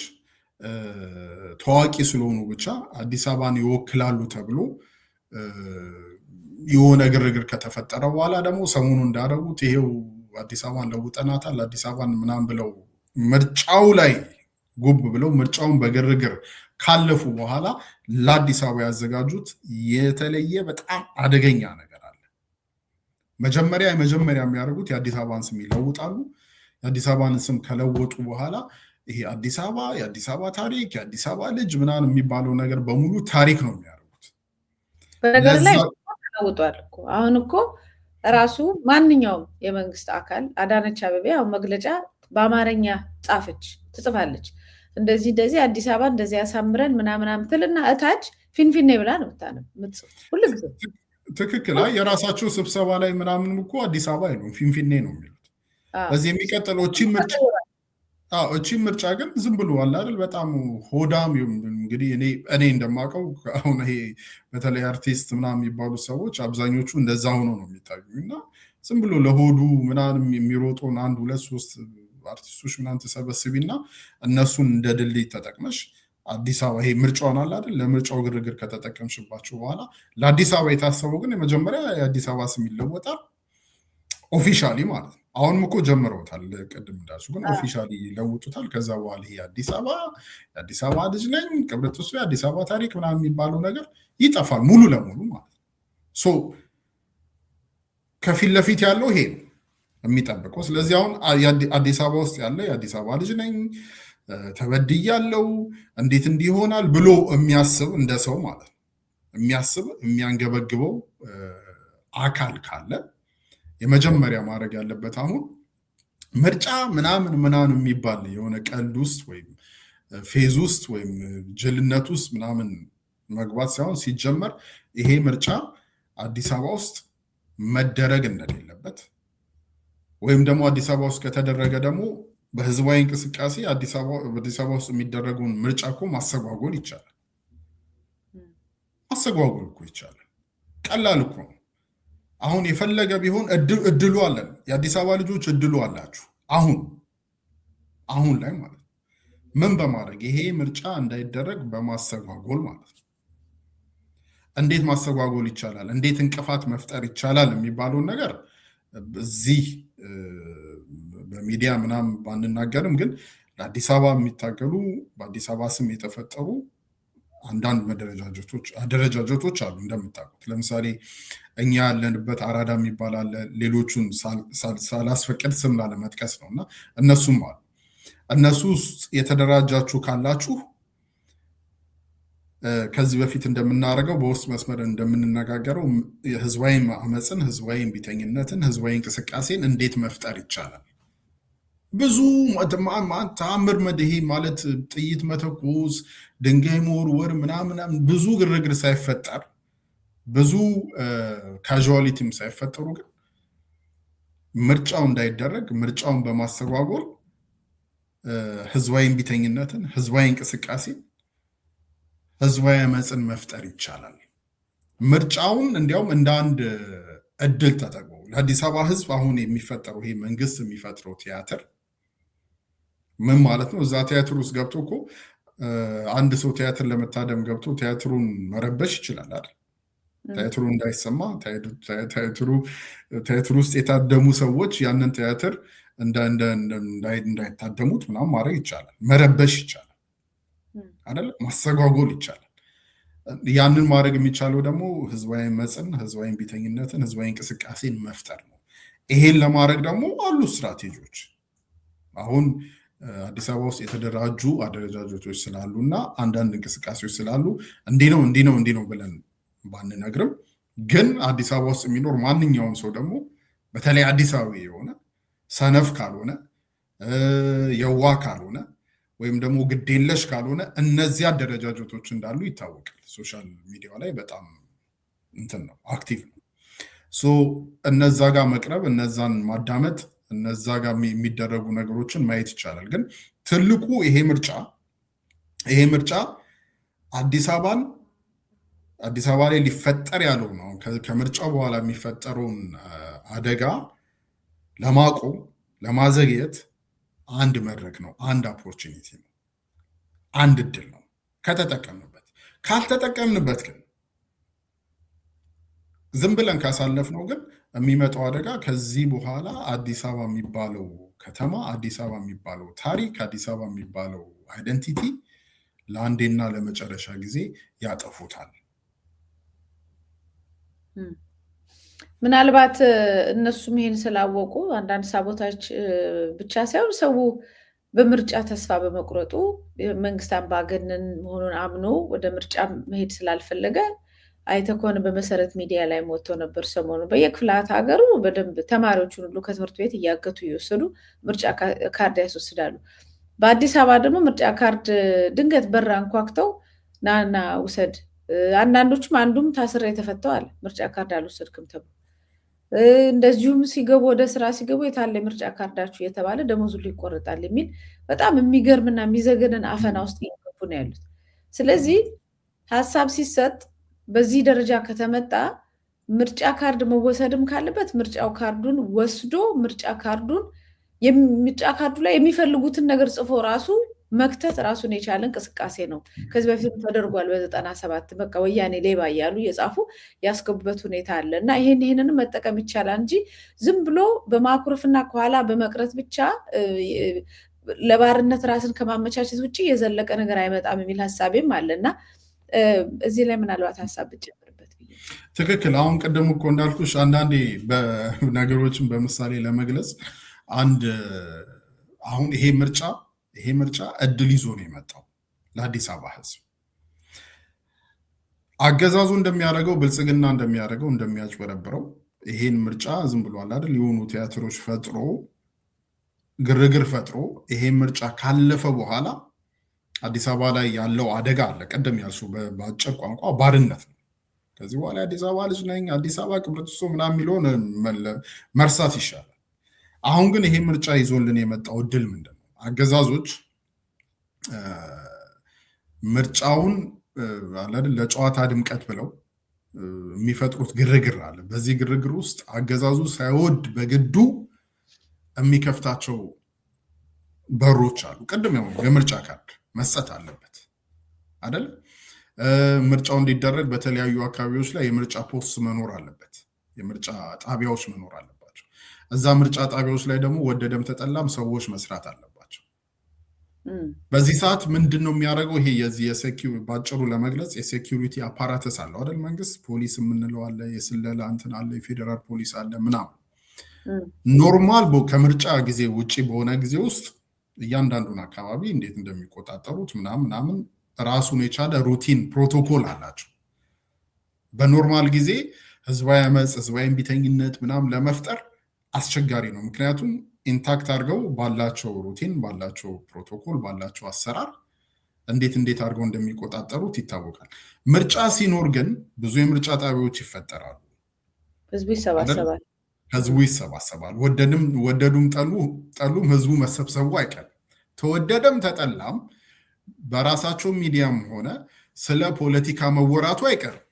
S2: ታዋቂ ስለሆኑ ብቻ አዲስ አበባን ይወክላሉ ተብሎ የሆነ ግርግር ከተፈጠረ በኋላ ደግሞ ሰሞኑ እንዳደረጉት ይሄው አዲስ አበባን ለውጠናታል አዲስ አበባን ምናምን ብለው ምርጫው ላይ ጉብ ብለው ምርጫውን በግርግር ካለፉ በኋላ ለአዲስ አበባ ያዘጋጁት የተለየ በጣም አደገኛ ነገር አለ። መጀመሪያ የሚያደርጉት የአዲስ አበባን ስም ይለውጣሉ። የአዲስ አበባን ስም ከለወጡ በኋላ ይሄ አዲስ አበባ የአዲስ አበባ ታሪክ የአዲስ አበባ ልጅ ምናምን የሚባለው ነገር በሙሉ ታሪክ ነው የሚያደርጉት።
S1: በነገር ላይ ተለውጧል እኮ አሁን እኮ ራሱ ማንኛውም የመንግስት አካል አዳነች አቤቤ አሁን መግለጫ በአማርኛ ትጽፋለች። እንደዚህ አዲስ አበባ እንደዚህ ያሳምረን ምናምን ትልና እታች ፊንፊኔ ብላ ነው የምትጽፍ ሁሉ ጊዜ።
S2: ትክክል። የራሳቸው ስብሰባ ላይ ምናምን እኮ አዲስ አበባ አይሉም ፊንፊኔ ነው የሚሉት። በዚህ የሚቀጥለው እቺ ምርጫ ግን ዝም ብሎ አለ አይደል በጣም ሆዳም። እንግዲህ እኔ እንደማውቀው አሁን ይሄ በተለይ አርቲስት ምናምን የሚባሉ ሰዎች አብዛኞቹ እንደዛ ሆኖ ነው የሚታዩ እና ዝም ብሎ ለሆዱ ምናምን የሚሮጡን አንድ ሁለት ሶስት አርቲስቶች ምናምን ተሰበስቢና እነሱን እንደ ድልድይ ተጠቅመሽ አዲስ አበባ ይሄ ምርጫውን አለ አይደል ለምርጫው ግርግር ከተጠቀምሽባቸው በኋላ ለአዲስ አበባ የታሰበው ግን የመጀመሪያ የአዲስ አበባ ስም ይለወጣል ኦፊሻሊ ማለት ነው። አሁንም እኮ ጀምረውታል ቅድም እንዳልኩ ግን ኦፊሻሊ ይለውጡታል። ከዛ በኋላ ይሄ የአዲስ አበባ ልጅ ነኝ ቅብርት ውስጥ የአዲስ አበባ ታሪክ ምናምን የሚባለው ነገር ይጠፋል ሙሉ ለሙሉ ማለት ነው። ከፊት ለፊት ያለው ይሄ ነው የሚጠብቀው። ስለዚህ አሁን አዲስ አበባ ውስጥ ያለ የአዲስ አበባ ልጅ ነኝ ተበድያለሁ እንዴት እንዲሆናል ብሎ የሚያስብ እንደ ሰው ማለት ነው የሚያስብ የሚያንገበግበው አካል ካለ የመጀመሪያ ማድረግ ያለበት አሁን ምርጫ ምናምን የሚባል የሆነ ቀልድ ውስጥ ወይም ፌዝ ውስጥ ወይም ጅልነት ውስጥ ምናምን መግባት ሳይሆን ሲጀመር ይሄ ምርጫ አዲስ አበባ ውስጥ መደረግ እንደሌለበት ወይም ደግሞ አዲስ አበባ ውስጥ ከተደረገ ደግሞ በህዝባዊ እንቅስቃሴ አዲስ አበባ ውስጥ የሚደረገውን ምርጫ እኮ ማስተጓጎል ይቻላል። ማስተጓጎል እኮ ይቻላል። ቀላል እኮ ነው። አሁን የፈለገ ቢሆን እድሉ አለን። የአዲስ አበባ ልጆች እድሉ አላችሁ። አሁን ላይ ማለት ነው። ምን በማድረግ ይሄ ምርጫ እንዳይደረግ በማስተጓጎል ማለት ነው። እንዴት ማስተጓጎል ይቻላል፣ እንዴት እንቅፋት መፍጠር ይቻላል የሚባለውን ነገር እዚህ በሚዲያ ምናምን ባንናገርም፣ ግን ለአዲስ አበባ የሚታገሉ በአዲስ አበባ ስም የተፈጠሩ አንዳንድ አደረጃጀቶች አሉ እንደምታውቁት። ለምሳሌ እኛ ያለንበት አራዳ የሚባል አለ። ሌሎቹን ሳላስፈቅድ ስም ላለመጥቀስ ነው እና እነሱም አሉ። እነሱ የተደራጃችሁ ካላችሁ ከዚህ በፊት እንደምናደርገው በውስጥ መስመር እንደምንነጋገረው ህዝባዊ አመፅን፣ ህዝባዊ እምቢተኝነትን፣ ህዝባዊ እንቅስቃሴን እንዴት መፍጠር ይቻላል? ብዙ ተአምር መድሄ ማለት ጥይት መተኮስ፣ ድንጋይ መወርወር ምናምን ብዙ ግርግር ሳይፈጠር ብዙ ካዥዋሊቲም ሳይፈጠሩ ግን ምርጫው እንዳይደረግ ምርጫውን በማስተጓጎል ህዝባዊ እምቢተኝነትን፣ ህዝባዊ እንቅስቃሴን፣ ህዝባዊ አመፅን መፍጠር ይቻላል። ምርጫውን እንዲያውም እንደ አንድ እድል ተጠቅሞ ለአዲስ አበባ ህዝብ አሁን የሚፈጠረው ይሄ መንግስት የሚፈጥረው ቲያትር ምን ማለት ነው? እዛ ቲያትር ውስጥ ገብቶ እኮ አንድ ሰው ቲያትር ለመታደም ገብቶ ቲያትሩን መረበሽ ይችላል አይደል? ቲያትሩ እንዳይሰማ ቲያትሩ ውስጥ የታደሙ ሰዎች ያንን ቲያትር እንዳይታደሙት ምናምን ማድረግ ይቻላል፣ መረበሽ ይቻላል አይደል? ማስተጓጎል ይቻላል። ያንን ማድረግ የሚቻለው ደግሞ ህዝባዊ አመፅን፣ ህዝባዊ እምቢተኝነትን፣ ህዝባዊ እንቅስቃሴን መፍጠር ነው። ይሄን ለማድረግ ደግሞ አሉ ስትራቴጂዎች። አሁን አዲስ አበባ ውስጥ የተደራጁ አደረጃጀቶች ስላሉ እና አንዳንድ እንቅስቃሴዎች ስላሉ እንዲህ ነው ብለን ባንነግርም፣ ግን አዲስ አበባ ውስጥ የሚኖር ማንኛውም ሰው ደግሞ በተለይ አዲስ አበባ የሆነ ሰነፍ ካልሆነ የዋ ካልሆነ ወይም ደግሞ ግዴለሽ ካልሆነ እነዚህ አደረጃጀቶች እንዳሉ ይታወቃል። ሶሻል ሚዲያ ላይ በጣም እንትን ነው፣ አክቲቭ ነው። እነዛ ጋር መቅረብ፣ እነዛን ማዳመጥ፣ እነዛ ጋር የሚደረጉ ነገሮችን ማየት ይቻላል። ግን ትልቁ ይሄ ምርጫ አዲስ አበባ ላይ ሊፈጠር ያለው ነው። ከምርጫው በኋላ የሚፈጠረውን አደጋ ለማቆም ለማዘግየት አንድ መድረክ ነው፣ አንድ ኦፖርቹኒቲ ነው፣ አንድ እድል ነው ከተጠቀምንበት። ካልተጠቀምንበት ግን ዝም ብለን ካሳለፍነው ግን የሚመጣው አደጋ ከዚህ በኋላ አዲስ አበባ የሚባለው ከተማ፣ አዲስ አበባ የሚባለው ታሪክ፣ አዲስ አበባ የሚባለው አይደንቲቲ ለአንዴና ለመጨረሻ ጊዜ ያጠፉታል።
S1: ምናልባት እነሱም ይሄን ስላወቁ አንዳንድ ሳቦታች ብቻ ሳይሆን ሰው በምርጫ ተስፋ በመቁረጡ መንግስት አምባገነን መሆኑን አምኖ ወደ ምርጫ መሄድ ስላልፈለገ አይተህ ከሆነ በመሰረት ሚዲያ ላይ ወጥቶ ነበር ሰሞኑ። በየክፍላት ሀገሩ በደንብ ተማሪዎቹን ሁሉ ከትምህርት ቤት እያገቱ እየወሰዱ ምርጫ ካርድ ያስወስዳሉ። በአዲስ አበባ ደግሞ ምርጫ ካርድ ድንገት በር አንኳክተው ናና ውሰድ፣ አንዳንዶቹም አንዱም ታስረ የተፈተዋል ምርጫ ካርድ አልወሰድክም ተብሎ። እንደዚሁም ሲገቡ ወደ ስራ ሲገቡ የታለ ምርጫ ካርዳችሁ የተባለ ደሞዙ ይቆረጣል የሚል በጣም የሚገርምና የሚዘገነን አፈና ውስጥ እየገቡ ነው ያሉት። ስለዚህ ሀሳብ ሲሰጥ በዚህ ደረጃ ከተመጣ ምርጫ ካርድ መወሰድም ካለበት ምርጫው ካርዱን ወስዶ ምርጫ ካርዱ ላይ የሚፈልጉትን ነገር ጽፎ ራሱ መክተት ራሱን የቻለ እንቅስቃሴ ነው። ከዚህ በፊት ተደርጓል። በ97 በቃ ወያኔ ሌባ እያሉ የጻፉ ያስገቡበት ሁኔታ አለ እና ይሄንን መጠቀም ይቻላል እንጂ ዝም ብሎ በማኩረፍና ከኋላ በመቅረት ብቻ ለባርነት ራስን ከማመቻቸት ውጭ የዘለቀ ነገር አይመጣም የሚል ሀሳቤም አለ እና እዚህ ላይ ምናልባት ሀሳብ ብትጨምርበት።
S2: ትክክል። አሁን ቅድም እኮ እንዳልኩሽ አንዳንዴ በነገሮችን በምሳሌ ለመግለጽ አሁን ይሄ ምርጫ እድል ይዞ ነው የመጣው ለአዲስ አበባ ሕዝብ። አገዛዙ እንደሚያደርገው ብልጽግና እንደሚያደርገው እንደሚያጭበረብረው ይሄን ምርጫ ዝም ብሏል አይደል? የሆኑ ቲያትሮች ፈጥሮ ግርግር ፈጥሮ ይሄን ምርጫ ካለፈ በኋላ አዲስ አበባ ላይ ያለው አደጋ አለ። ቀደም ያልሽው በአጭር ቋንቋ ባርነት ነው። ከዚህ በኋላ የአዲስ አበባ ልጅ ነኝ አዲስ አበባ ቅብርጥሶ ምናምን የሚለውን መርሳት ይሻላል። አሁን ግን ይሄ ምርጫ ይዞልን የመጣው እድል ምንድን ነው? አገዛዞች ምርጫውን ለጨዋታ ድምቀት ብለው የሚፈጥሩት ግርግር አለ። በዚህ ግርግር ውስጥ አገዛዙ ሳይወድ በግዱ የሚከፍታቸው በሮች አሉ። ቅድም የምርጫ ካርድ መስጠት አለበት አይደል? ምርጫው እንዲደረግ በተለያዩ አካባቢዎች ላይ የምርጫ ፖስት መኖር አለበት። የምርጫ ጣቢያዎች መኖር አለባቸው። እዛ ምርጫ ጣቢያዎች ላይ ደግሞ ወደደም ተጠላም ሰዎች መስራት አለባቸው። በዚህ ሰዓት ምንድን ነው የሚያደርገው? ይሄ የዚህ ባጭሩ ለመግለጽ የሴኪሪቲ አፓራተስ አለው አይደል? መንግስት ፖሊስ የምንለው አለ፣ የስለላ እንትን አለ፣ የፌዴራል ፖሊስ አለ ምናምን። ኖርማል ከምርጫ ጊዜ ውጭ በሆነ ጊዜ ውስጥ እያንዳንዱን አካባቢ እንዴት እንደሚቆጣጠሩት ምናምን ራሱን የቻለ ሩቲን ፕሮቶኮል አላቸው። በኖርማል ጊዜ ህዝባዊ አመፅ፣ ህዝባዊ እምቢተኝነት ምናምን ለመፍጠር አስቸጋሪ ነው። ምክንያቱም ኢንታክት አድርገው ባላቸው ሩቲን፣ ባላቸው ፕሮቶኮል፣ ባላቸው አሰራር እንዴት አድርገው እንደሚቆጣጠሩት ይታወቃል። ምርጫ ሲኖር ግን ብዙ የምርጫ ጣቢያዎች ይፈጠራሉ።
S1: ህዝቡ ይሰባሰባል።
S2: ወደዱም ጠሉም ህዝቡ መሰብሰቡ አይቀርም። ተወደደም ተጠላም በራሳቸው ሚዲያም ሆነ ስለ ፖለቲካ መወራቱ አይቀርም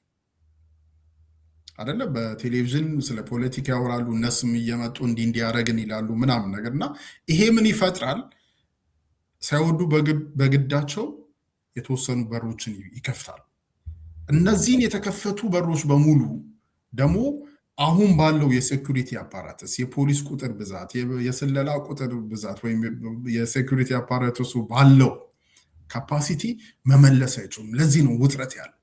S2: አይደለ? በቴሌቪዥን ስለ ፖለቲካ ያወራሉ። እነሱም እየመጡ እንዲያደርግን ይላሉ ምናምን ነገር እና ይሄ ምን ይፈጥራል? ሳይወዱ በግዳቸው የተወሰኑ በሮችን ይከፍታሉ። እነዚህን የተከፈቱ በሮች በሙሉ ደግሞ አሁን ባለው የሴኩሪቲ አፓራተስ የፖሊስ ቁጥር ብዛት፣ የስለላ ቁጥር ብዛት ወይም የሴኩሪቲ አፓራተሱ ባለው ካፓሲቲ መመለስ አይችሉም። ለዚህ ነው ውጥረት ያለው።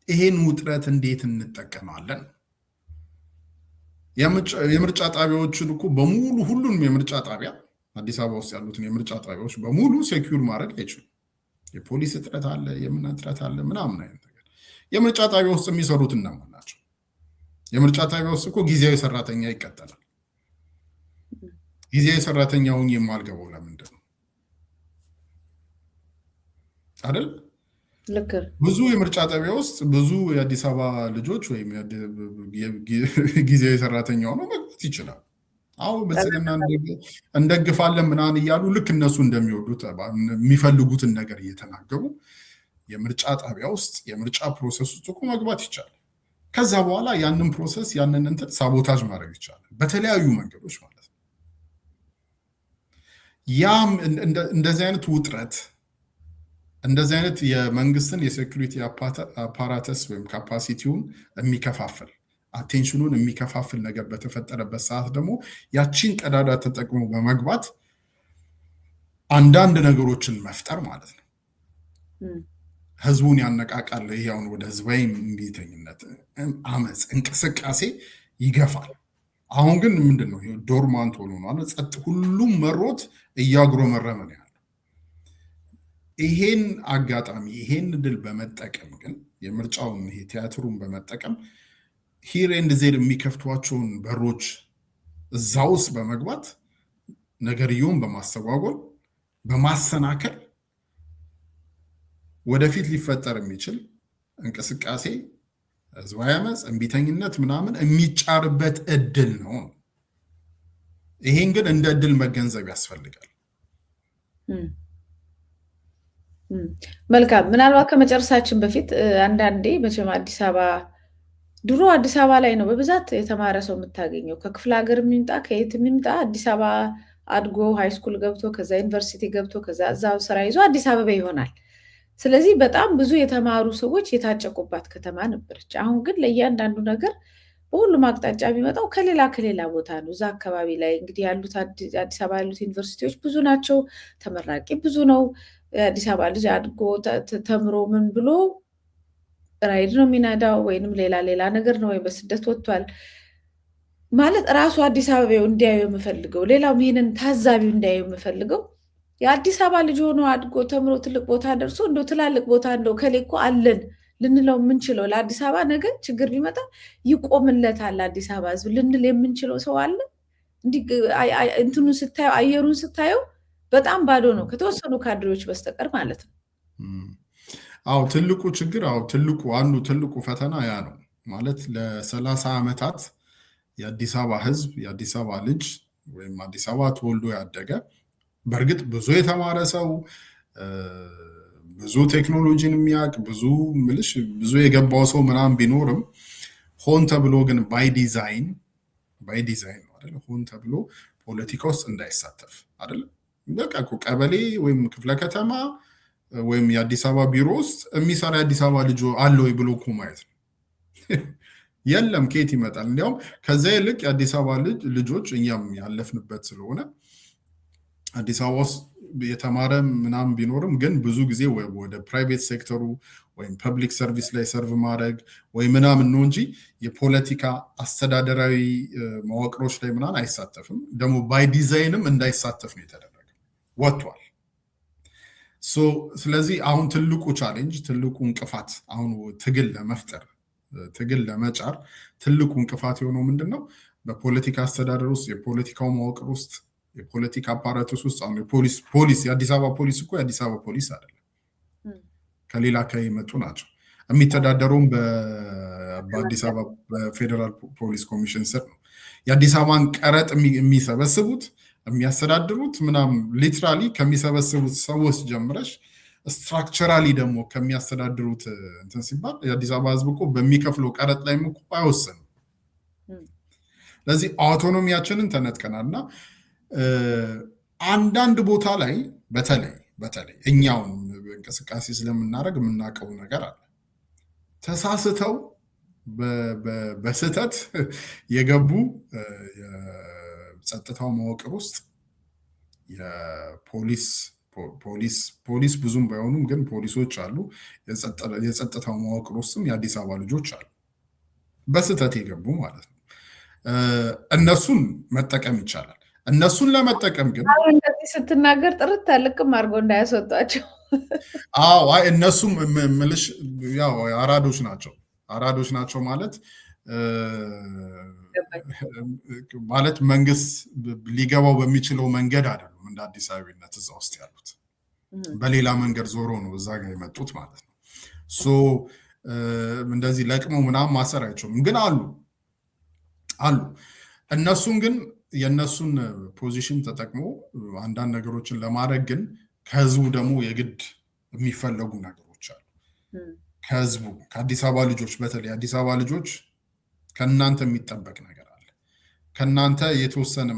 S2: ይሄን ውጥረት እንዴት እንጠቀማለን? የምርጫ ጣቢያዎችን እኮ በሙሉ ሁሉንም የምርጫ ጣቢያ አዲስ አበባ ውስጥ ያሉትን የምርጫ ጣቢያዎች በሙሉ ሴኪዩር ማድረግ አይችሉም። የፖሊስ እጥረት አለ፣ የምን እጥረት አለ ምናምን አይነት ነገር። የምርጫ ጣቢያ ውስጥ የሚሰሩት እነማን ናቸው? የምርጫ ጣቢያ ውስጥ እኮ ጊዜያዊ ሰራተኛ ይቀጠላል። ጊዜያዊ ሰራተኛውን የማልገባው ለምንድን ነው አይደል? ብዙ የምርጫ ጣቢያ ውስጥ ብዙ የአዲስ አበባ ልጆች ወይም ጊዜያዊ ሰራተኛ ሆነው መግባት ይችላል። አሁን ብልጽግና እንደግፋለን ምናምን እያሉ ልክ እነሱ እንደሚወዱት የሚፈልጉትን ነገር እየተናገሩ የምርጫ ጣቢያ ውስጥ የምርጫ ፕሮሰስ ውስጥ እኮ መግባት ይቻላል። ከዛ በኋላ ያንን ፕሮሰስ ያንን እንትን ሳቦታጅ ማድረግ ይቻላል በተለያዩ መንገዶች ማለት ነው። ያም እንደዚህ አይነት ውጥረት እንደዚህ አይነት የመንግስትን የሴኩሪቲ አፓራተስ ወይም ካፓሲቲውን የሚከፋፍል አቴንሽኑን የሚከፋፍል ነገር በተፈጠረበት ሰዓት ደግሞ ያቺን ቀዳዳ ተጠቅሞ በመግባት አንዳንድ ነገሮችን መፍጠር ማለት ነው። ህዝቡን ያነቃቃል። ይሄውን ወደ ህዝባዊ እምቢተኝነት፣ አመፅ፣ እንቅስቃሴ ይገፋል። አሁን ግን ምንድን ነው ዶርማንት ሆኖ ነው ጸጥ፣ ሁሉም መሮት እያጉረመረመ ነው ያለው። ይሄን አጋጣሚ ይሄን ድል በመጠቀም ግን የምርጫውን ይሄ ቲያትሩን በመጠቀም ሂር ኤንድ ዜር የሚከፍቷቸውን በሮች እዛ ውስጥ በመግባት ነገርየውን በማስተጓጎል በማሰናከል ወደፊት ሊፈጠር የሚችል እንቅስቃሴ፣ ህዝባዊ አመፅ፣ እምቢተኝነት ምናምን የሚጫርበት እድል ነው። ይሄን ግን እንደ እድል መገንዘብ ያስፈልጋል።
S1: መልካም። ምናልባት ከመጨረሳችን በፊት አንዳንዴ መቼም ድሮ አዲስ አበባ ላይ ነው በብዛት የተማረ ሰው የምታገኘው። ከክፍለ ሀገር የሚምጣ ከየት የሚምጣ አዲስ አበባ አድጎ ሃይስኩል ገብቶ ከዛ ዩኒቨርሲቲ ገብቶ ከዛ እዛው ስራ ይዞ አዲስ አበባ ይሆናል። ስለዚህ በጣም ብዙ የተማሩ ሰዎች የታጨቁባት ከተማ ነበረች። አሁን ግን ለእያንዳንዱ ነገር በሁሉም አቅጣጫ የሚመጣው ከሌላ ቦታ ነው። እዛ አካባቢ ላይ እንግዲህ ያሉት አዲስ አበባ ያሉት ዩኒቨርሲቲዎች ብዙ ናቸው። ተመራቂ ብዙ ነው። የአዲስ አበባ ልጅ አድጎ ተምሮ ምን ብሎ ራይድ ነው የሚነዳው ወይንም ሌላ ነገር ነው፣ ወይም በስደት ወጥቷል ማለት ራሱ አዲስ አበባው እንዲያዩ የምፈልገው ሌላው ይሄንን ታዛቢው እንዲያዩ የምፈልገው የአዲስ አበባ ልጅ ሆኖ አድጎ ተምሮ ትልቅ ቦታ ደርሶ እንደው ትላልቅ ቦታ እንደው ከሌ እኮ አለን ልንለው የምንችለው ለአዲስ አበባ ነገር ችግር ቢመጣ ይቆምለታል አዲስ አበባ ሕዝብ ልንል የምንችለው ሰው አለ? እንዲህ እንትኑን ስታየው አየሩን ስታየው በጣም ባዶ ነው ከተወሰኑ ካድሬዎች በስተቀር ማለት ነው።
S2: አዎ ትልቁ ችግር አንዱ ትልቁ ፈተና ያ ነው ማለት ለ30 ዓመታት የአዲስ አበባ ህዝብ የአዲስ አበባ ልጅ ወይም አዲስ አበባ ተወልዶ ያደገ በእርግጥ ብዙ የተማረ ሰው ብዙ ቴክኖሎጂን የሚያውቅ ብዙ የገባው ሰው ምናምን ቢኖርም ሆን ተብሎ ግን ባይ ዲዛይን ነው አይደል? ሆን ተብሎ ፖለቲካ ውስጥ እንዳይሳተፍ አይደለም። በቃ ቀበሌ ወይም ክፍለ ከተማ ወይም የአዲስ አበባ ቢሮ ውስጥ የሚሰራ የአዲስ አበባ ልጅ አለ ወይ ብሎ እኮ ማየት ነው። የለም ከየት ይመጣል? እንዲያውም ከዛ ይልቅ የአዲስ አበባ ልጆች እኛም ያለፍንበት ስለሆነ አዲስ አበባ ውስጥ የተማረ ምናምን ቢኖርም ግን ብዙ ጊዜ ወደ ፕራይቬት ሴክተሩ ወይም ፐብሊክ ሰርቪስ ላይ ሰርቭ ማድረግ ወይ ምናምን ነው እንጂ የፖለቲካ አስተዳደራዊ መዋቅሮች ላይ ምናምን አይሳተፍም። ደግሞ ባይ ዲዛይንም እንዳይሳተፍ ነው የተደረገ ወጥቷል። ስለዚህ አሁን ትልቁ ቻሌንጅ ትልቁ እንቅፋት አሁን ትግል ለመጫር ትልቁ እንቅፋት የሆነው ምንድን ነው? በፖለቲካ አስተዳደር ውስጥ የፖለቲካው መዋቅር ውስጥ የፖለቲካ አፓራቶስ ውስጥ አሁን ፖሊስ የአዲስ አበባ ፖሊስ እኮ የአዲስ አበባ ፖሊስ አይደለም፣ ከሌላ አካባቢ የመጡ ናቸው። የሚተዳደሩም በአዲስ አበባ በፌዴራል ፖሊስ ኮሚሽን ስር ነው። የአዲስ አበባን ቀረጥ የሚሰበስቡት የሚያስተዳድሩት ምናምን ሊትራሊ ከሚሰበስቡት ሰዎች ጀምረሽ ስትራክቸራሊ ደግሞ ከሚያስተዳድሩት እንትን ሲባል የአዲስ አበባ ህዝብ እኮ በሚከፍለው ቀረጥ ላይ እኮ አይወሰንም። ለዚህ አውቶኖሚያችንን ተነጥቀናል እና አንዳንድ ቦታ ላይ በተለይ እኛውን እንቅስቃሴ ስለምናደርግ የምናውቀው ነገር አለ። ተሳስተው በስህተት የገቡ የጸጥታው መዋቅር ውስጥ ፖሊስ ብዙም ባይሆኑም ግን ፖሊሶች አሉ። የጸጥታው መዋቅር ውስጥም የአዲስ አበባ ልጆች አሉ፣ በስህተት የገቡ ማለት ነው። እነሱን መጠቀም ይቻላል። እነሱን ለመጠቀም ግን
S1: እንደዚህ ስትናገር ጥርት ያልቅም አድርጎ እንዳያስወጧቸው።
S2: አዎ እነሱም ምልሽ ያው አራዶች ናቸው ማለት መንግስት ሊገባው በሚችለው መንገድ አይደሉም። እንደ አዲስ አበባነት እዛ ውስጥ ያሉት በሌላ መንገድ ዞሮ ነው እዛ ጋር የመጡት ማለት ነው። እንደዚህ ለቅመው ምናምን ማሰር አይችሉም። ግን አሉ እነሱን ግን የእነሱን ፖዚሽን ተጠቅሞ አንዳንድ ነገሮችን ለማድረግ ግን ከህዝቡ ደግሞ የግድ የሚፈለጉ ነገሮች አሉ። ከአዲስ አበባ ልጆች በተለይ አዲስ አበባ ልጆች ከእናንተ የሚጠበቅ ነገር አለ። ከእናንተ የተወሰነ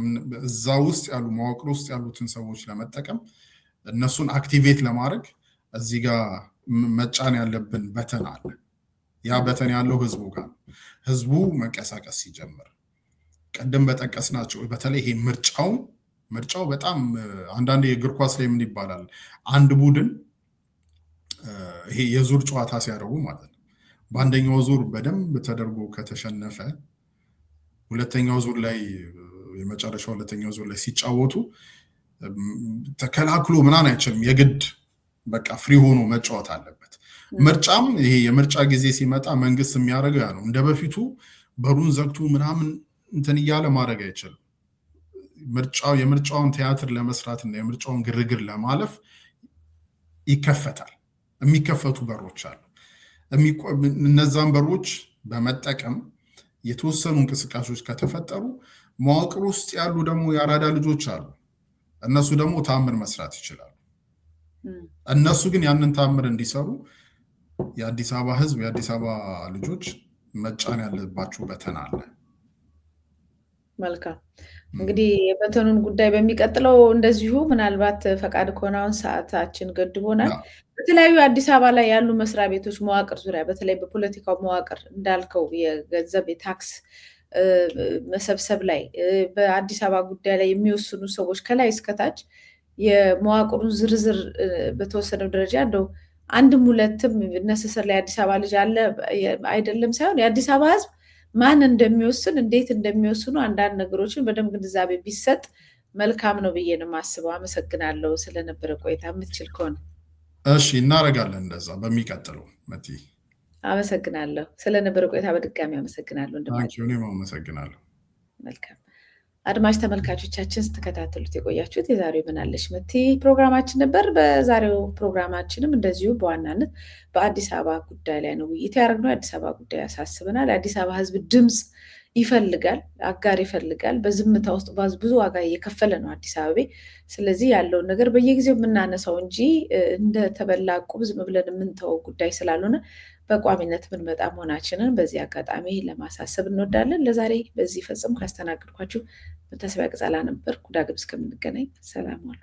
S2: እዛ ውስጥ ያሉ መዋቅር ውስጥ ያሉትን ሰዎች ለመጠቀም እነሱን አክቲቬት ለማድረግ እዚህ ጋር መጫን ያለብን በተን አለ። ያ በተን ያለው ህዝቡ ጋር ህዝቡ መንቀሳቀስ ሲጀምር ቀደም በጠቀስናቸው በተለይ ይሄ ምርጫው በጣም አንዳንድ የእግር ኳስ ላይ ምን ይባላል አንድ ቡድን ይሄ የዙር ጨዋታ ሲያደርጉ ማለት ነው በአንደኛው ዙር በደንብ ተደርጎ ከተሸነፈ ሁለተኛው ዙር ላይ ሁለተኛው ዙር ላይ ሲጫወቱ ተከላክሎ ምናምን አይችልም። የግድ በቃ ፍሪ ሆኖ መጫወት አለበት። ምርጫም ይሄ የምርጫ ጊዜ ሲመጣ መንግስት የሚያደርገው ያ ነው። እንደ በፊቱ በሩን ዘግቶ ምናምን እንትን እያለ ማድረግ አይችልም። የምርጫውን ቲያትር ለመስራት እና የምርጫውን ግርግር ለማለፍ ይከፈታል። የሚከፈቱ በሮች አሉ። እነዛን በሮች በመጠቀም የተወሰኑ እንቅስቃሴዎች ከተፈጠሩ መዋቅር ውስጥ ያሉ ደግሞ የአራዳ ልጆች አሉ። እነሱ ደግሞ ታምር መስራት ይችላሉ። እነሱ ግን ያንን ታምር እንዲሰሩ የአዲስ አበባ ህዝብ የአዲስ አበባ ልጆች መጫን ያለባቸው በተን አለ።
S1: መልካም እንግዲህ የበተኑን ጉዳይ በሚቀጥለው እንደዚሁ ምናልባት ፈቃድ ከሆነ አሁን ሰዓታችን ገድቦናል። በተለያዩ አዲስ አበባ ላይ ያሉ መስሪያ ቤቶች መዋቅር ዙሪያ በተለይ በፖለቲካው መዋቅር እንዳልከው የገንዘብ የታክስ መሰብሰብ ላይ በአዲስ አበባ ጉዳይ ላይ የሚወስኑ ሰዎች ከላይ እስከታች የመዋቅሩን ዝርዝር በተወሰነው ደረጃ እንደው አንድም ሁለትም ነሰሰር ላይ አዲስ አበባ ልጅ አለ አይደለም ሳይሆን የአዲስ አበባ ህዝብ ማን እንደሚወስን እንዴት እንደሚወስኑ አንዳንድ ነገሮችን በደንብ ግንዛቤ ቢሰጥ መልካም ነው ብዬ ነው የማስበው። አመሰግናለሁ ስለነበረ ቆይታ። የምትችል ከሆነ
S2: እሺ እናደርጋለን እንደዛ በሚቀጥለው መቲ።
S1: አመሰግናለሁ ስለነበረ ቆይታ በድጋሚ አመሰግናለሁ።
S2: እኔም አመሰግናለሁ።
S1: መልካም አድማጭ ተመልካቾቻችን ስትከታተሉት የቆያችሁት የዛሬው ምን አለሽ መቲ ፕሮግራማችን ነበር። በዛሬው ፕሮግራማችንም እንደዚሁ በዋናነት በአዲስ አበባ ጉዳይ ላይ ነው ውይይት ያደረግነው። የአዲስ አበባ ጉዳይ ያሳስበናል። የአዲስ አበባ ሕዝብ ድምፅ ይፈልጋል፣ አጋር ይፈልጋል። በዝምታ ውስጥ ብዙ ዋጋ እየከፈለ ነው አዲስ አበባ። ስለዚህ ያለውን ነገር በየጊዜው የምናነሳው እንጂ እንደተበላ ቁብ ዝም ብለን የምንተወው ጉዳይ ስላልሆነ በቋሚነት ምንመጣ መሆናችንን በዚህ አጋጣሚ ለማሳሰብ እንወዳለን። ለዛሬ በዚህ ፈጽም ካስተናግድኳችሁ መታሰቢያ ቅጸላ ነበር። ዳግም እስከምንገናኝ ሰላም ዋሉ።